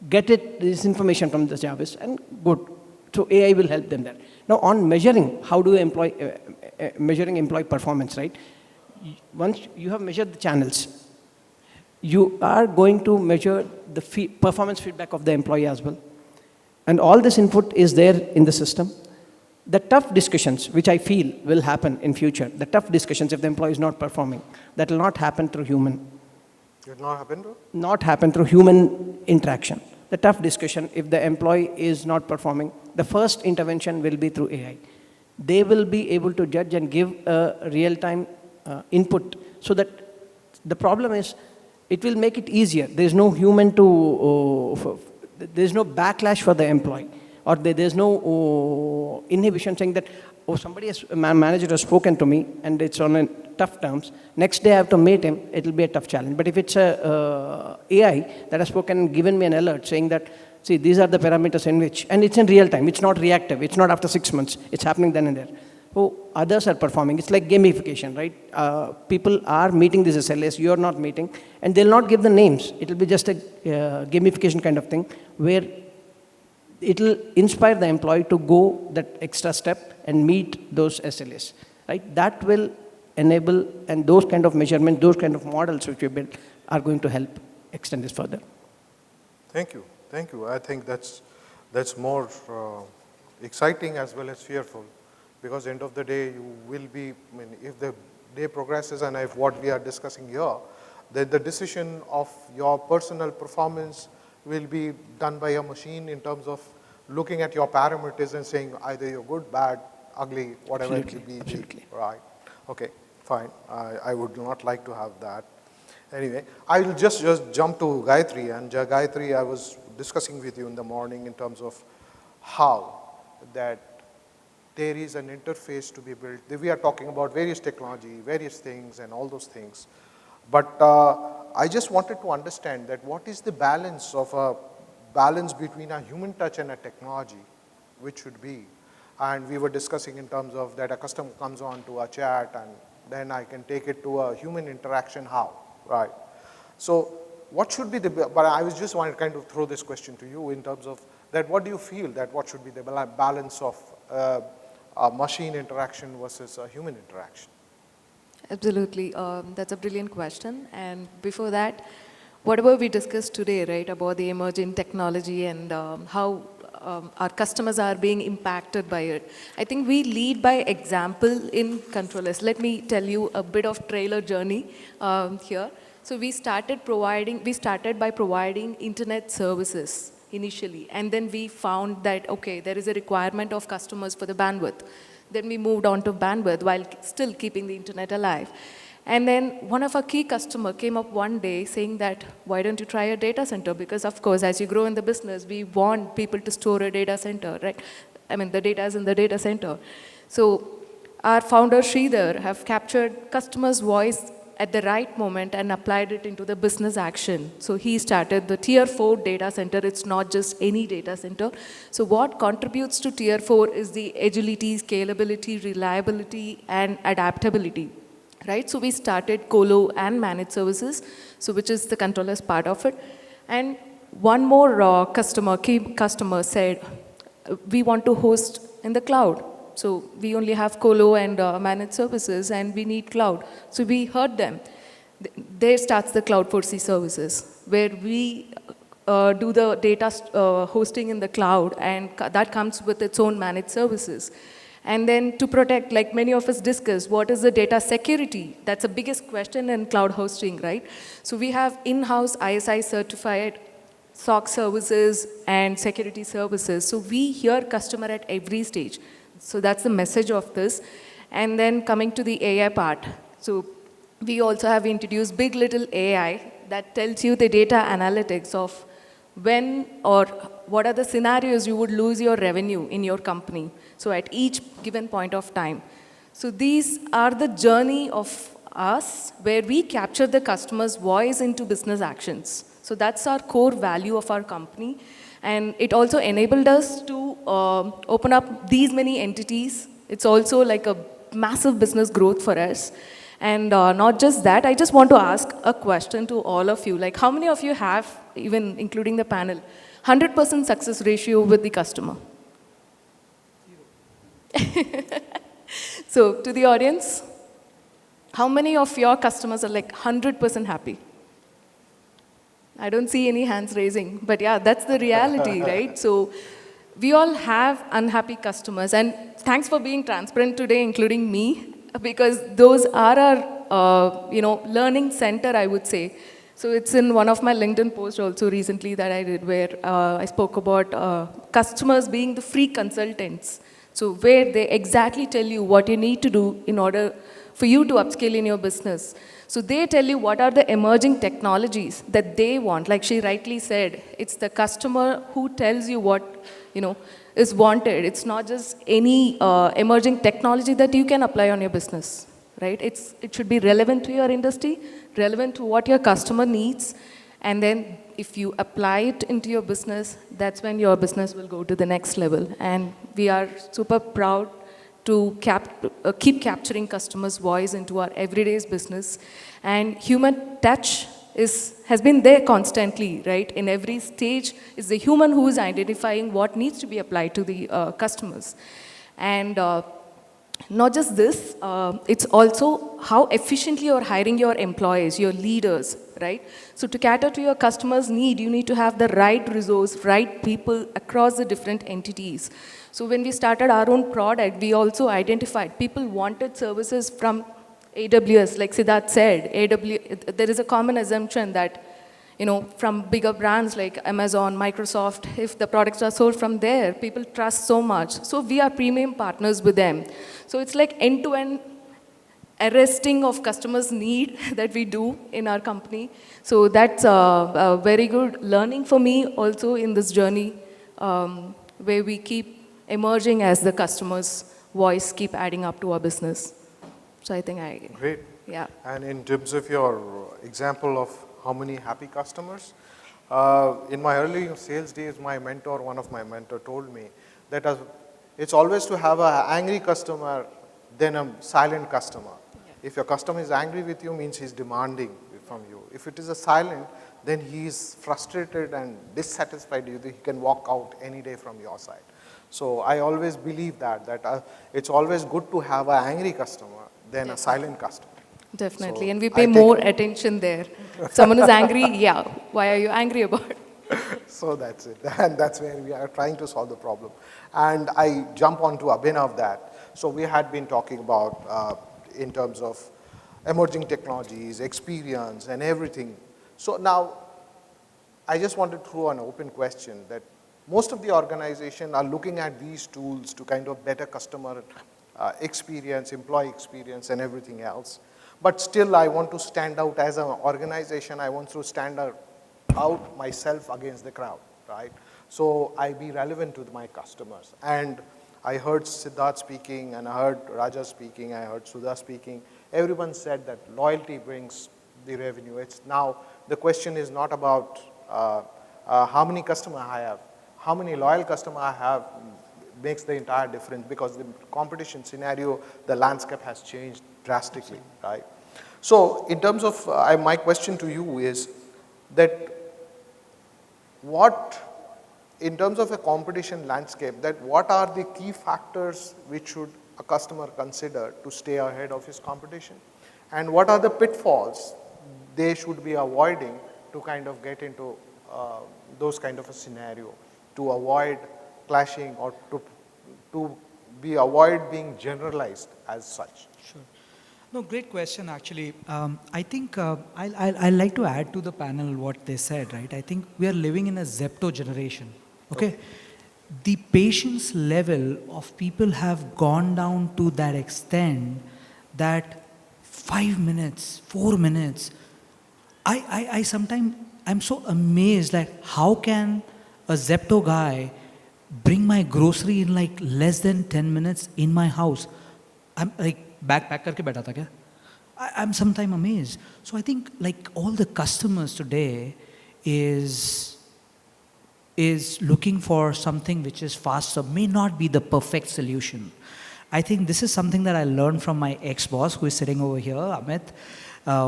get this information from the Jarvis, and good. So AI will help them there. Now, on measuring, how do you measuring employee performance, right? Once you have measured the channels, you are going to measure the performance feedback of the employee as well. And all this input is there in the system. The tough discussions, which I feel will happen in future, the tough discussions if the employee is not performing, that will not happen through human. It will not happen, though? Not happen through human interaction. The tough discussion, if the employee is not performing, the first intervention will be through AI. They will be able to judge and give a real-time input, so that the problem is, it will make it easier. There's no human to, there's no backlash for the employee, or there's no inhibition saying that, oh, my manager has spoken to me and it's on a tough terms. Next day I have to meet him, it'll be a tough challenge. But if it's a AI that has spoken and given me an alert saying that, see, these are the parameters in which, and it's in real time, it's not reactive, it's not after 6 months, it's happening then and there. So others are performing. It's like gamification, right? People are meeting these SLAs, you're not meeting, and they'll not give the names. It'll be just a gamification kind of thing, where it'll inspire the employee to go that extra step and meet those SLAs, right? That will enable, and those kind of measurements, those kind of models which we built are going to help extend this further. Thank you. Thank you. I think that's more exciting as well as fearful, because end of the day, you will be, I mean, if the day progresses and if what we are discussing here, then the decision of your personal performance will be done by a machine in terms of looking at your parameters and saying either you're good, bad, ugly, whatever it will be. Absolutely. Right. Okay, fine. I would not like to have that. Anyway, I will just jump to Gayatri. And Gayatri, I was discussing with you in the morning in terms of how that there is an interface to be built. We are talking about various technology, various things, and all those things. But I just wanted to understand that what is the balance between a human touch and a technology, which should be. And we were discussing in terms of that a customer comes on to a chat, and then I can take it to a human interaction, how, right? So what should be but I was just wanting to kind of throw this question to you in terms of that, what do you feel that what should be the balance of a machine interaction versus a human interaction? Absolutely. That's a brilliant question. And before that, whatever we discussed today, right, about the emerging technology and how our customers are being impacted by it, I think we lead by example in controllers. Let me tell you a bit of trailer journey here. So we started by providing internet services initially, and then we found that, okay, there is a requirement of customers for the bandwidth. Then we moved on to bandwidth while still keeping the internet alive. And then one of our key customers came up one day saying that, why don't you try a data center? Because of course, as you grow in the business, we want people to store a data center, right? I mean, the data is in the data center. So our founder, Sridhar, have captured customers' voice at the right moment and applied it into the business action. So he started the Tier 4 data center. It's not just any data center. So what contributes to Tier 4 is the agility, scalability, reliability, and adaptability. Right? So we started colo and managed services, so which is the controllers part of it. And one more key customer said, we want to host in the cloud. So we only have colo and managed services, and we need cloud. So we heard them. There starts the Cloud4C services, where we do the data hosting in the cloud, and that comes with its own managed services. And then to protect, like many of us discussed, what is the data security? That's the biggest question in cloud hosting, right? So we have in-house ISI certified SOC services and security services. So we hear customer at every stage. So that's the message of this. And then coming to the AI part. So we also have introduced Big Little AI that tells you the data analytics of when or what are the scenarios you would lose your revenue in your company. So at each given point of time. So these are the journey of us where we capture the customer's voice into business actions. So that's our core value of our company. And it also enabled us to open up these many entities. It's also like a massive business growth for us. And not just that, I just want to ask a question to all of you. Like, how many of you have, even including the panel, 100% success ratio with the customer? So, to the audience, how many of your customers are like 100% happy? I don't see any hands raising, but yeah, that's the reality, right? So, we all have unhappy customers, and thanks for being transparent today, including me, because those are our, learning center, I would say. So it's in one of my LinkedIn posts also recently that I did, where I spoke about customers being the free consultants. So where they exactly tell you what you need to do in order for you to upscale in your business. So they tell you what are the emerging technologies that they want. Like she rightly said, it's the customer who tells you what, is wanted. It's not just any emerging technology that you can apply on your business, right? It should be relevant to your industry, relevant to what your customer needs, and then if you apply it into your business, that's when your business will go to the next level. And we are super proud to keep capturing customers' voice into our everyday business. And human touch has been there constantly, right? In every stage, it's the human who is identifying what needs to be applied to the customers. And not just this, it's also how efficiently you're hiring your employees, your leaders, right? So to cater to your customers' need, you need to have the right resource, right people across the different entities. So when we started our own product, we also identified people wanted services from AWS, like Siddharth said. There is a common assumption that, from bigger brands like Amazon, Microsoft, if the products are sold from there, people trust so much. So we are premium partners with them. So it's like end-to-end arresting of customers' need that we do in our company. So that's a very good learning for me also in this journey, where we keep emerging as the customer's voice keep adding up to our business. So I think Great. Yeah. And in terms of your example of how many happy customers, in my early sales days, one of my mentor told me that it's always to have an angry customer than a silent customer. Yeah. If your customer is angry with you, means he's demanding from you. If it is a silent, then he's frustrated and dissatisfied with you. He can walk out any day from your side. So I always believe that it's always good to have an angry customer than a silent customer. Definitely, So and we pay more attention there. If someone is angry, yeah, why are you angry about it? So that's it, and that's where we are trying to solve the problem. And I jump onto Abhinav that. So we had been talking about in terms of emerging technologies, experience, and everything. So now, I just wanted to throw an open question that most of the organization are looking at these tools to kind of better customer experience, employee experience, and everything else. But still, I want to stand out as an organization. I want to stand out myself against the crowd, right? So I be relevant to my customers. And I heard Siddharth speaking, and I heard Raja speaking, I heard Sudha speaking. everyone said that loyalty brings the revenue. It's now, the question is not about how many customers I have, how many loyal customers I have makes the entire difference, because the competition scenario, the landscape has changed drastically, right? So in terms of, my question to you is that in terms of a competition landscape, that what are the key factors which should a customer consider to stay ahead of his competition? And what are the pitfalls they should be avoiding to kind of get into those kind of a scenario, to avoid clashing or to avoid being generalized as such? Sure. No, great question actually. I think I'd like to add to the panel what they said, right? I think we are living in a Zepto generation, okay? The patience level of people have gone down to that extent that 5 minutes, 4 minutes, I sometimes, I'm so amazed like how can a Zepto guy bring my grocery in like less than 10 minutes in my house? I'm like, bag pack करके बैठा था क्या? I'm sometimes amazed. So I think like all the customers today is looking for something which is faster, may not be the perfect solution. I think this is something that I learned from my ex-boss who is sitting over here, Amit.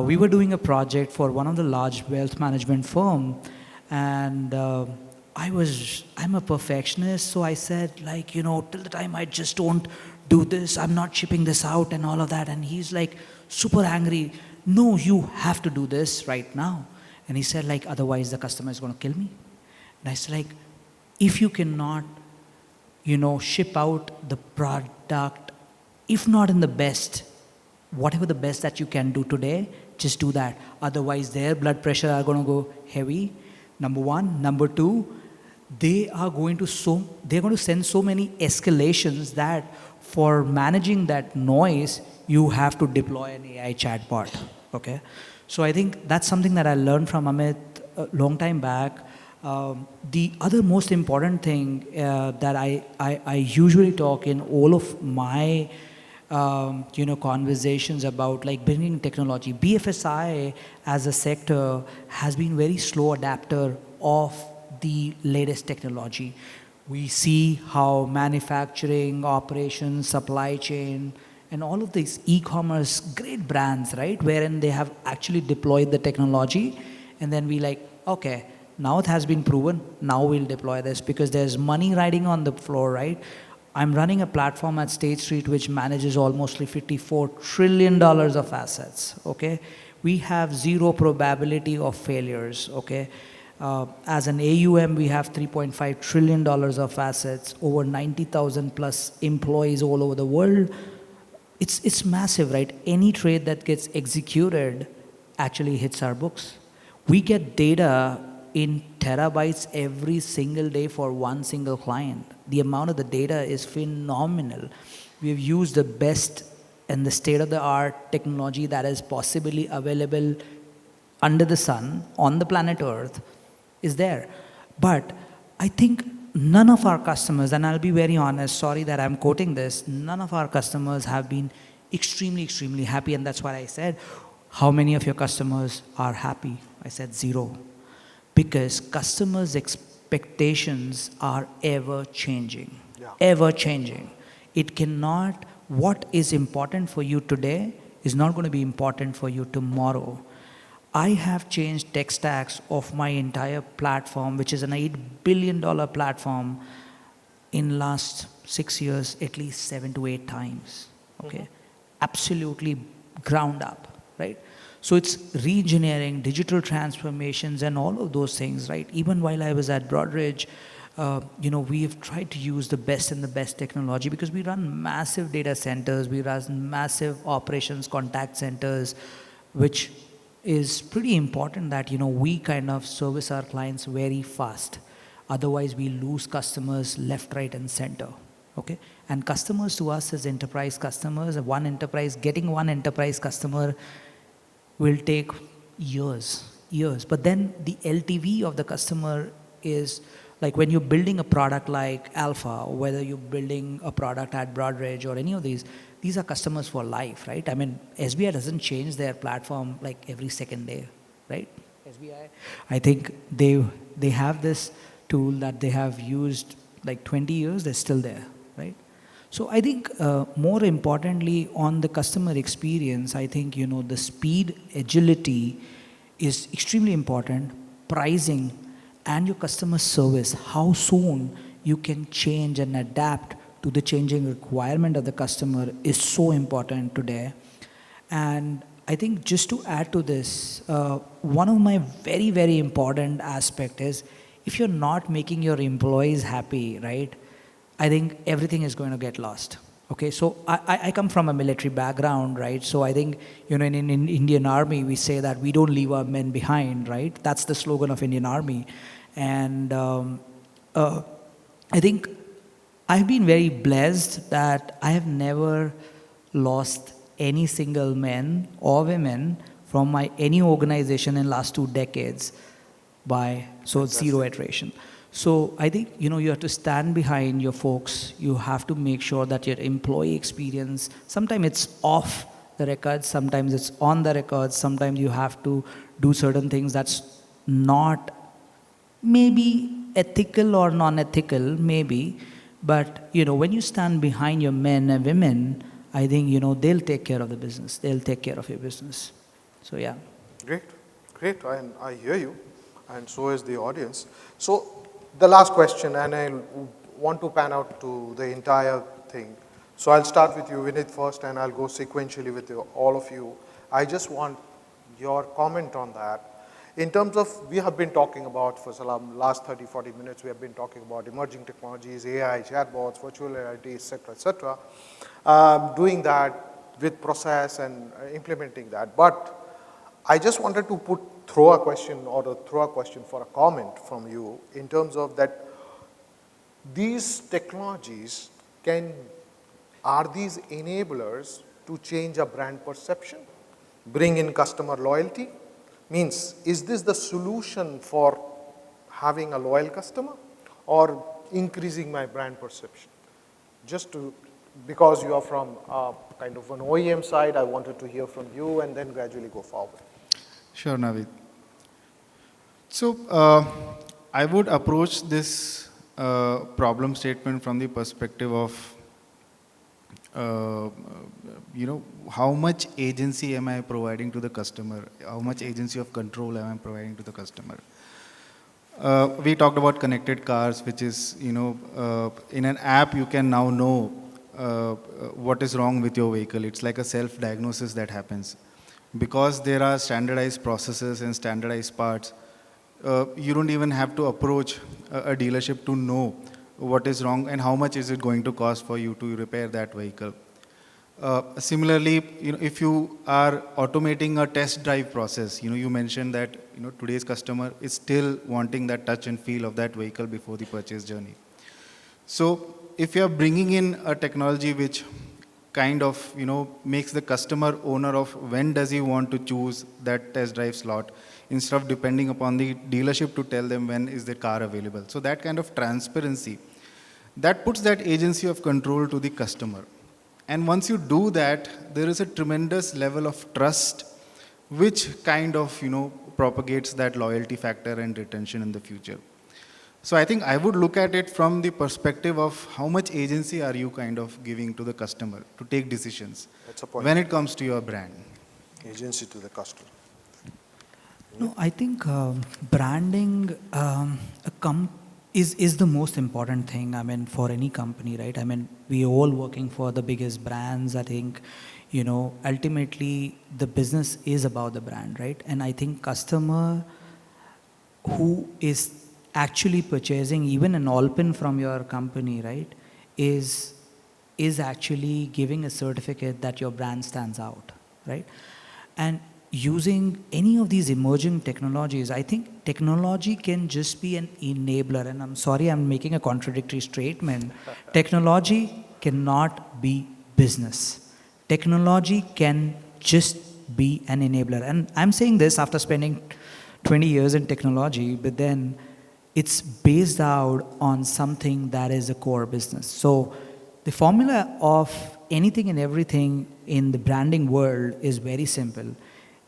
We were doing a project for one of the large wealth management firm, and I'm a perfectionist, so I said like, you know, till the time I just don't do this, I'm not shipping this out and all of that. And he's like super angry. No, you have to do this right now. And he said like, otherwise the customer is going to kill me. And I said like, if you cannot, you know, ship out the product, if not in the best, whatever the best that you can do today, just do that. Otherwise their blood pressure are going to go heavy, number one. Number two, they're going to send so many escalations that for managing that noise, you have to deploy an AI chatbot, okay? So I think that's something that I learned from Amit a long time back. The other most important thing that I usually talk in all of my conversations about like bringing technology. BFSI as a sector has been very slow adapter of the latest technology. We see how manufacturing, operations, supply chain, and all of these e-commerce, great brands, right, wherein they have actually deployed the technology, and then we like, okay, now it has been proven, now we'll deploy this because there's money riding on the floor, right? I'm running a platform at State Street which manages almost $54 trillion of assets, okay? We have zero probability of failures, okay? As an AUM, we have $3.5 trillion of assets, over 90,000 plus employees all over the world. It's massive, right? Any trade that gets executed actually hits our books. We get data in terabytes every single day for one single client. The amount of the data is phenomenal. We've used the best and the state-of-the-art technology that is possibly available under the sun, on the planet Earth, is there. But I think none of our customers, and I'll be very honest, sorry that I'm quoting this, none of our customers have been extremely, extremely happy, and that's why I said, how many of your customers are happy? I said 0. Because customers' expectations are ever changing, ever changing. It cannot, what is important for you today is not going to be important for you tomorrow. I have changed tech stacks of my entire platform, which is an $8 billion platform, in last 6 years, at least 7 to 8 times, okay? Absolutely ground up, right? So it's re-engineering, digital transformations, and all of those things, right? Even while I was at Broadridge, we have tried to use the best and the best technology because we run massive data centers, we run massive operations contact centers, which is pretty important that, we kind of service our clients very fast. Otherwise, we lose customers left, right, and center, okay? And customers to us as enterprise customers, getting one enterprise customer will take years. But then the LTV of the customer is Like when you're building a product like Alpha, or whether you're building a product at Broadridge or any of these are customers for life, right? I mean, SBI doesn't change their platform like every second day, right? SBI, I think they have this tool that they have used like 20 years, they're still there, right? So I think more importantly on the customer experience, I think, you know, the speed, agility is extremely important, pricing and your customer service, how soon you can change and adapt to the changing requirement of the customer is so important today. And I think just to add to this, one of my very, very important aspect is if you're not making your employees happy, right, I think everything is going to get lost. Okay, so I come from a military background, right? So I think, you know, in Indian Army, we say that we don't leave our men behind, right? That's the slogan of Indian Army. And I think I've been very blessed that I have never lost any single men or women from my any organization in last 2 decades by zero iteration. So I think, you know, you have to stand behind your folks. You have to make sure that your employee experience, sometimes it's off the records, sometimes it's on the records, sometimes you have to do certain things that's not maybe ethical or non-ethical, maybe. But, you know, when you stand behind your men and women, I think, you know, they'll take care of the business. They'll take care of your business. So, yeah. Great, great. I hear you, and so is the audience. So, the last question, and I want to pan out to the entire thing. So I'll start with you, Vinith, first, and I'll go sequentially with you, all of you. I just want your comment on that. In terms of, we have been talking about, for the last 30, 40 minutes, we have been talking about emerging technologies, AI, chatbots, virtual reality, et cetera, doing that with process and implementing that. But I just wanted to throw a question for a comment from you in terms of that these technologies are these enablers to change a brand perception, bring in customer loyalty? Means, is this the solution for having a loyal customer or increasing my brand perception? Because you are from kind of an OEM side, I wanted to hear from you and then gradually go forward. Sure, Navid. So, I would approach this problem statement from the perspective of, you know, how much agency am I providing to the customer? How much agency of control am I providing to the customer? We talked about connected cars, which is, you know, in an app you can now know what is wrong with your vehicle. It's like a self-diagnosis that happens. Because there are standardized processes and standardized parts, you don't even have to approach a dealership to know what is wrong and how much is it going to cost for you to repair that vehicle. Similarly, you know, if you are automating a test drive process, you know, you mentioned that, you know, today's customer is still wanting that touch and feel of that vehicle before the purchase journey. So if you are bringing in a technology which kind of, you know, makes the customer owner of when does he want to choose that test drive slot instead of depending upon the dealership to tell them when is the car available. So that kind of transparency, that puts that agency of control to the customer. And once you do that, there is a tremendous level of trust which kind of, you know, propagates that loyalty factor and retention in the future. So I think I would look at it from the perspective of how much agency are you kind of giving to the customer to take decisions when it comes to your brand. Agency to the customer. No, I think branding is the most important thing, I mean, for any company, right? I mean, we all working for the biggest brands. I think, you know, ultimately the business is about the brand, right? And I think customer who is actually purchasing even an all-pin from your company, right, is actually giving a certificate that your brand stands out, right? And using any of these emerging technologies, I think technology can just be an enabler. And I'm sorry, I'm making a contradictory statement. Technology cannot be business. Technology can just be an enabler. And I'm saying this after spending 20 years in technology, but then it's based out on something that is a core business. So the formula of anything and everything in the branding world is very simple.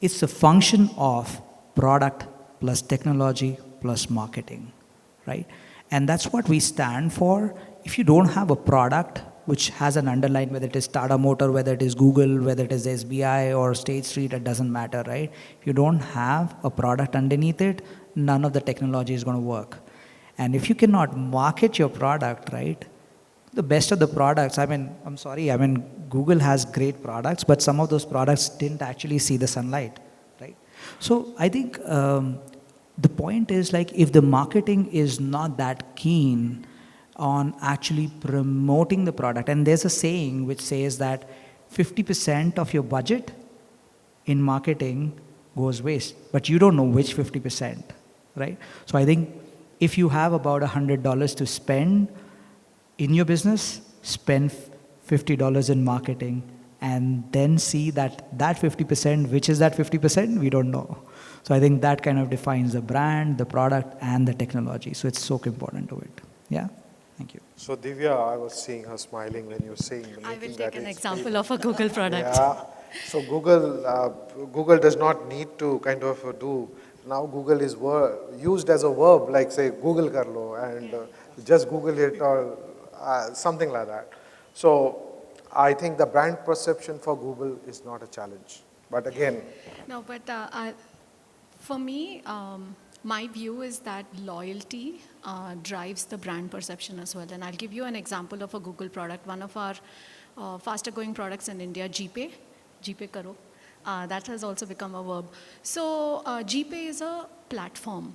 It's a function of product plus technology plus marketing, right? And that's what we stand for. If you don't have a product which has an underline, whether it is Tata Motor, whether it is Google, whether it is SBI or State Street, it doesn't matter, right? If you don't have a product underneath it, none of the technology is going to work. And if you cannot market your product, right, the best of the products, I'm sorry, Google has great products, but some of those products didn't actually see the sunlight, right? So I think the point is, like, if the marketing is not that keen on actually promoting the product, and there's a saying which says that 50% of your budget in marketing goes waste, but you don't know which 50%, right? So I think if you have about $100 to spend in your business, spend $50 in marketing, and then see that 50%, which is that 50%, we don't know. So I think that kind of defines the brand, the product, and the technology. So it's so important to it. Yeah, thank you. So Divya, I was seeing her smiling when you were saying. I will take an example of a Google product. Yeah. So Google does not need to kind of do. Now Google is used as a verb, like say Google kar lo, and just Google it or something like that. So I think the brand perception for Google is not a challenge. But again. No, but for me, my view is that loyalty drives the brand perception as well. And I'll give you an example of a Google product. One of our faster growing products in India, GPay. GPay karo. That has also become a verb. So GPay is a platform.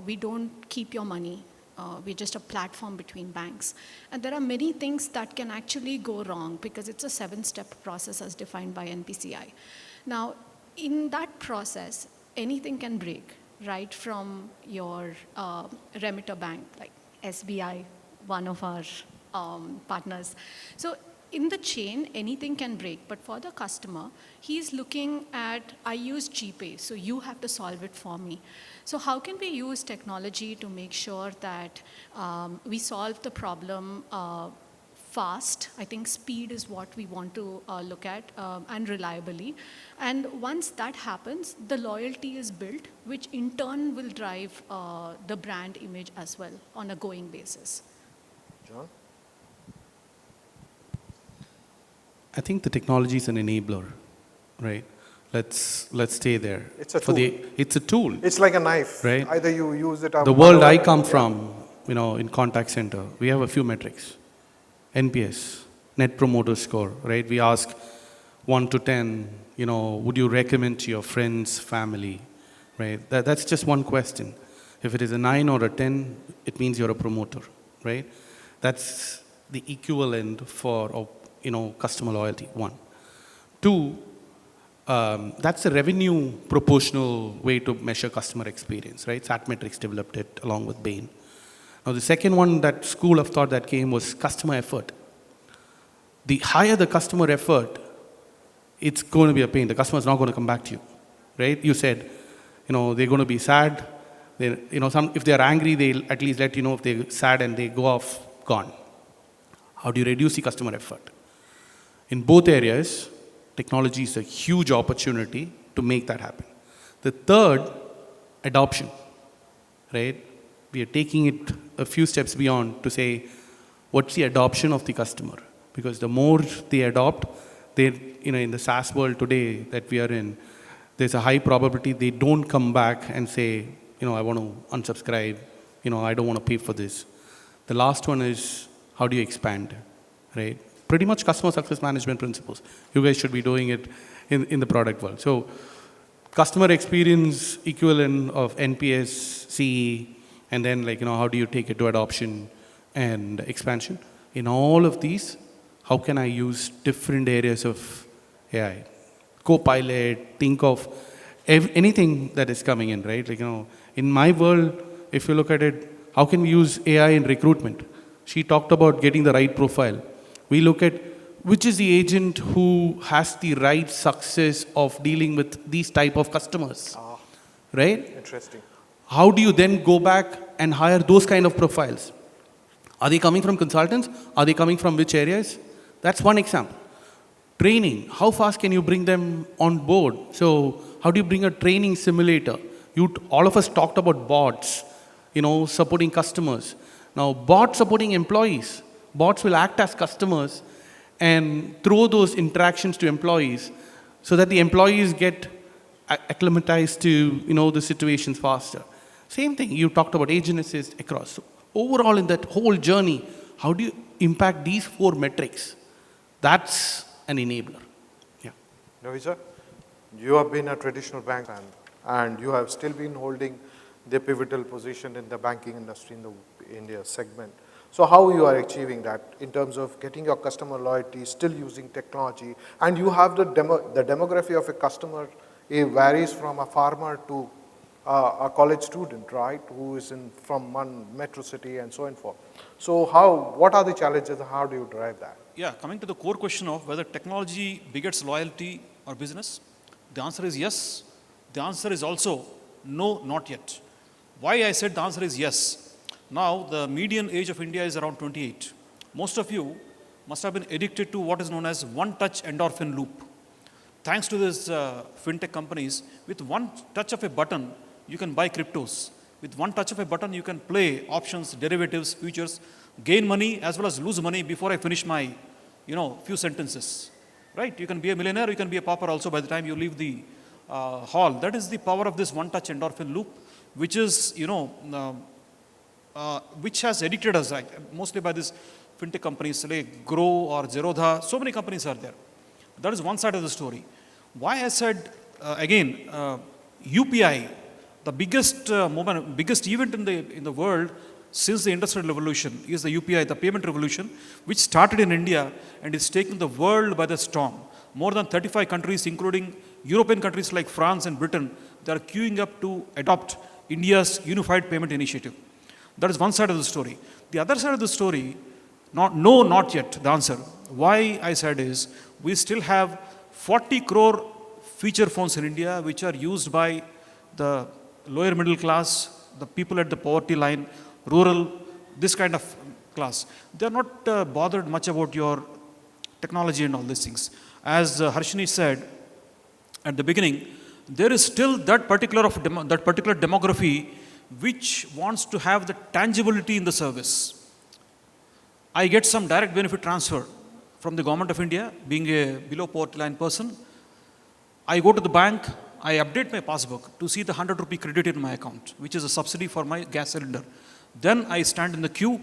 We don't keep your money. We're just a platform between banks. And there are many things that can actually go wrong because it's a 7-step process as defined by NPCI. Now, in that process, anything can break, right from your remitter bank, like SBI, one of our partners. So in the chain, anything can break, but for the customer, he's looking at, I use GPay, so you have to solve it for me. So how can we use technology to make sure that we solve the problem fast? I think speed is what we want to look at, and reliably. And once that happens, the loyalty is built, which in turn will drive the brand image as well on a going basis. John? I think the technology is an enabler, right? Let's stay there. It's a tool. It's a tool. It's like a knife. Right. Either you use it or the world I come from, in contact center, we have a few metrics. NPS, Net Promoter Score, right? We ask 1 to 10, would you recommend to your friends, family, right? That's just one question. If it is a 9 or a 10, it means you're a promoter, right? That's the equivalent for, customer loyalty, 1. 2, that's a revenue proportional way to measure customer experience, right? Satmetrix developed it along with Bain. Now the second one, that school of thought that came, was customer effort. The higher the customer effort, it's going to be a pain. The customer is not going to come back to you, right? You said, they're going to be sad. If they're angry, they'll at least let you know if they're sad and they go off, gone. How do you reduce the customer effort? In both areas, technology is a huge opportunity to make that happen. The third, adoption, right? We are taking it a few steps beyond to say, what's the adoption of the customer? Because the more they adopt, in the SaaS world today that we are in, there's a high probability they don't come back and say, I want to unsubscribe, I don't want to pay for this. The last one is, how do you expand, right? Pretty much customer success management principles. You guys should be doing it in the product world. So customer experience equivalent of NPS, CE, and then how do you take it to adoption and expansion? In all of these, how can I use different areas of AI? Copilot, think of anything that is coming in, right? In my world, if you look at it, how can we use AI in recruitment? She talked about getting the right profile. We look at which is the agent who has the right success of dealing with these type of customers, right? Interesting. How do you then go back and hire those kind of profiles? Are they coming from consultants? Are they coming from which areas? That's one example. Training, how fast can you bring them on board? So how do you bring a training simulator? All of us talked about bots, supporting customers. Now, bots supporting employees. Bots will act as customers and throw those interactions to employees so that the employees get acclimatized to, the situations faster. Same thing, you talked about agent assist across. So overall, in that whole journey, how do you impact these 4 metrics? That's an enabler. Yeah. Ravi sir, you have been a traditional bank and you have still been holding the pivotal position in the banking industry in the India segment. So how you are achieving that in terms of getting your customer loyalty, still using technology, and you have the demography of a customer, it varies from a farmer to a college student, right, who is from one metro city and so on and forth. So what are the challenges and how do you drive that? Yeah, coming to the core question of whether technology begets loyalty or business, the answer is yes. The answer is also no, not yet. Why I said the answer is yes. Now, the median age of India is around 28. Most of you must have been addicted to what is known as one-touch endorphin loop. Thanks to these fintech companies, with one touch of a button, you can buy cryptos. With one touch of a button, you can play options, derivatives, futures, gain money as well as lose money before I finish my, few sentences. Right? You can be a millionaire, you can be a pauper also by the time you leave the hall. That is the power of this one-touch endorphin loop, which is, which has addicted us, mostly by these fintech companies like Grow or Zerodha. So many companies are there. That is one side of the story. Why I said, UPI, the biggest event in the world since the Industrial Revolution is the UPI, the payment revolution, which started in India and is taking the world by the storm. More than 35 countries, including European countries like France and Britain, they are queuing up to adopt India's unified payment initiative. That is one side of the story. The other side of the story, not yet, the answer. Why I said is, we still have 40 crore feature phones in India which are used by the lower middle class, the people at the poverty line, rural, this kind of class. They are not bothered much about your technology and all these things. As Harshini said at the beginning, there is still that particular demography which wants to have the tangibility in the service. I get some direct benefit transfer from the government of India, being a below poverty line person. I go to the bank, I update my passbook to see the 100 rupee credited in my account, which is a subsidy for my gas cylinder. Then I stand in the queue,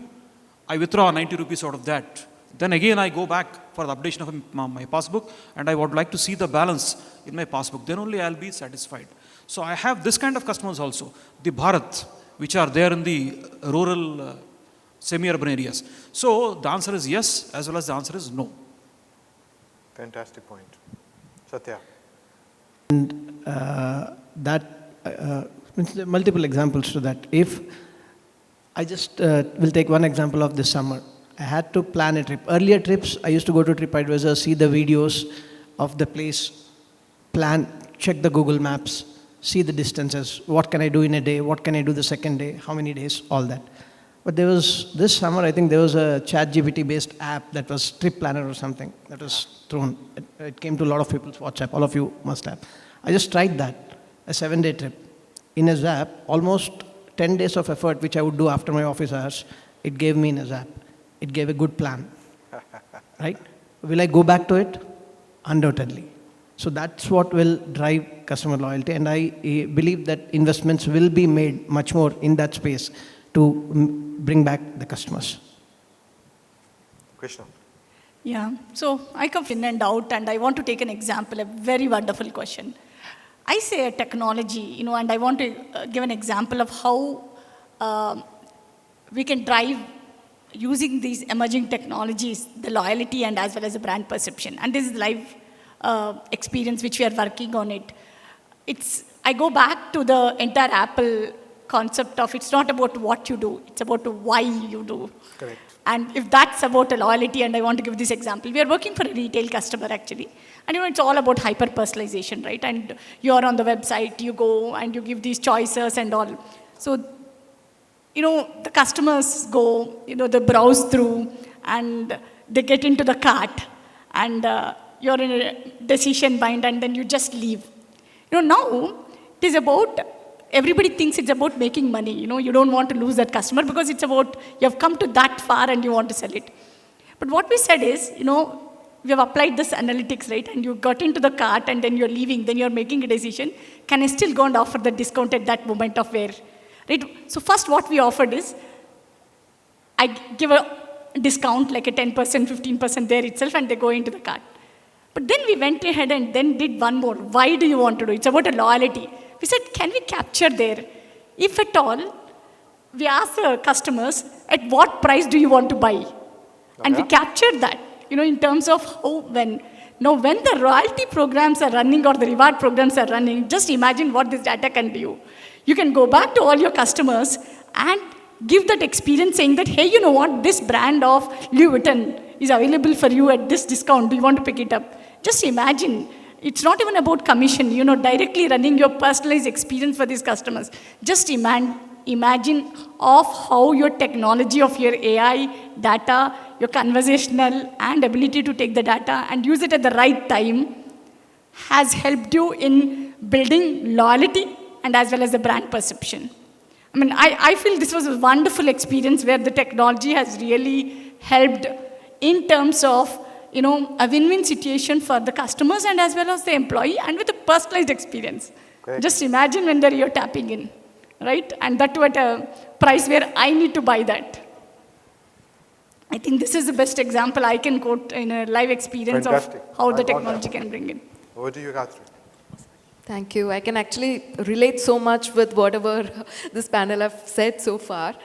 I withdraw 90 rupees out of that. Then again I go back for the updation of my passbook and I would like to see the balance in my passbook. Then only I'll be satisfied. So I have this kind of customers also, the Bharat, which are there in the rural semi-urban areas. So the answer is yes, as well as the answer is no. Fantastic point. Satya. And multiple examples to that. If I just will take one example of this summer. I had to plan a trip. Earlier trips, I used to go to TripAdvisor, see the videos of the place, plan, check the Google Maps, see the distances, what can I do in a day, what can I do the second day, how many days, all that. But there was, this summer, I think there was a ChatGPT based app that was Trip Planner or something that was thrown. It came to a lot of people's WhatsApp, all of you must have. I just tried that, a 7-day trip. In a Zap, almost 10 days of effort, which I would do after my office hours, it gave me in a Zap. It gave a good plan, right? Will I go back to it? Undoubtedly. So that's what will drive customer loyalty. And I believe that investments will be made much more in that space to bring back the customers. Krishna. Yeah, so I come in and out, and I want to take an example, a very wonderful question. I say a technology, and I want to give an example of how we can drive using these emerging technologies, the loyalty and as well as the brand perception. And this is live experience which we are working on it. I go back to the entire Apple concept of it's not about what you do, it's about why you do. Correct. And if that's about a loyalty, and I want to give this example, we are working for a retail customer actually. And it's all about hyper-personalization, right? And you're on the website, you go and you give these choices and all. So, the customers go, they browse through and they get into the cart and you're in a decision bind and then you just leave. Now it is about, everybody thinks it's about making money. You don't want to lose that customer because it's about, you have come to that far and you want to sell it. But what we said is, we have applied this analytics, right? And you got into the cart and then you're leaving, then you're making a decision. Can I still go and offer the discount at that moment of where, right? So first what we offered is, I give a discount like a 10%, 15% there itself and they go into the cart. But then we went ahead and then did one more. Why do you want to do it? It's about a loyalty. We said, can we capture there? If at all, we asked the customers, at what price do you want to buy? Okay. And we captured that, in terms of how, when the royalty programs are running or the reward programs are running, just imagine what this data can do. You can go back to all your customers and give that experience saying that, hey, you know what, this brand of Louis Vuitton is available for you at this discount. Do you want to pick it up? Just imagine. It's not even about commission, directly running your personalized experience for these customers. Just imagine of how your technology of your AI, data, your conversational and ability to take the data and use it at the right time has helped you in building loyalty and as well as the brand perception. I mean, I feel this was a wonderful experience where the technology has really helped in terms of, a win-win situation for the customers and as well as the employee and with a personalized experience. Great. Just imagine when you're tapping in, right? And that too at a price where I need to buy that. I think this is the best example I can quote in a live experience Fantastic. of how the technology can bring in. Over to you, Gayatri. Thank you. I can actually relate so much with whatever this panel have said so far.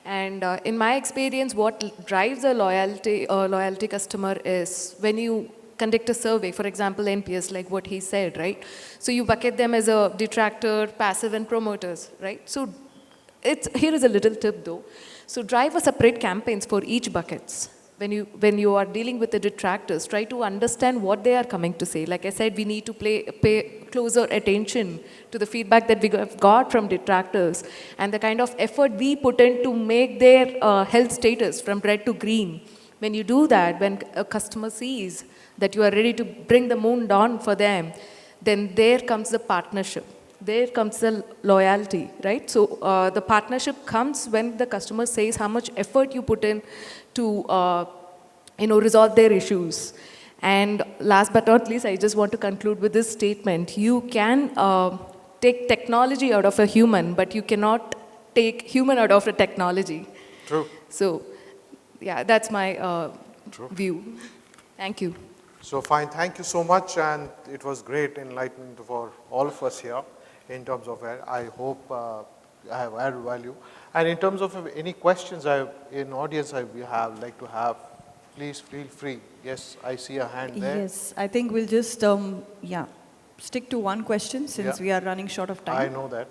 And in my experience, what drives a loyalty customer is when you conduct a survey, for example, NPS, like what he said, right? So you bucket them as a detractor, passive, and promoters, right? So here is a little tip though. So drive a separate campaigns for each buckets. When you are dealing with the detractors, try to understand what they are coming to say. Like I said, we need to pay closer attention to the feedback that we have got from detractors and the kind of effort we put in to make their health status from red to green. When you do that, when a customer sees that you are ready to bring the moon down for them, then there comes the partnership. There comes the loyalty, right? So the partnership comes when the customer says how much effort you put in to resolve their issues. And last but not least, I just want to conclude with this statement. You can take technology out of a human, but you cannot take human out of a technology. True. So, yeah, that's my view. Thank you. So fine, thank you so much, and it was great enlightenment for all of us here in terms of, I hope I have added value. And in terms of any questions in audience we have like to have, please feel free. Yes, I see a hand there. Yes, I think we'll just, stick to one question since we are running short of time. I know that.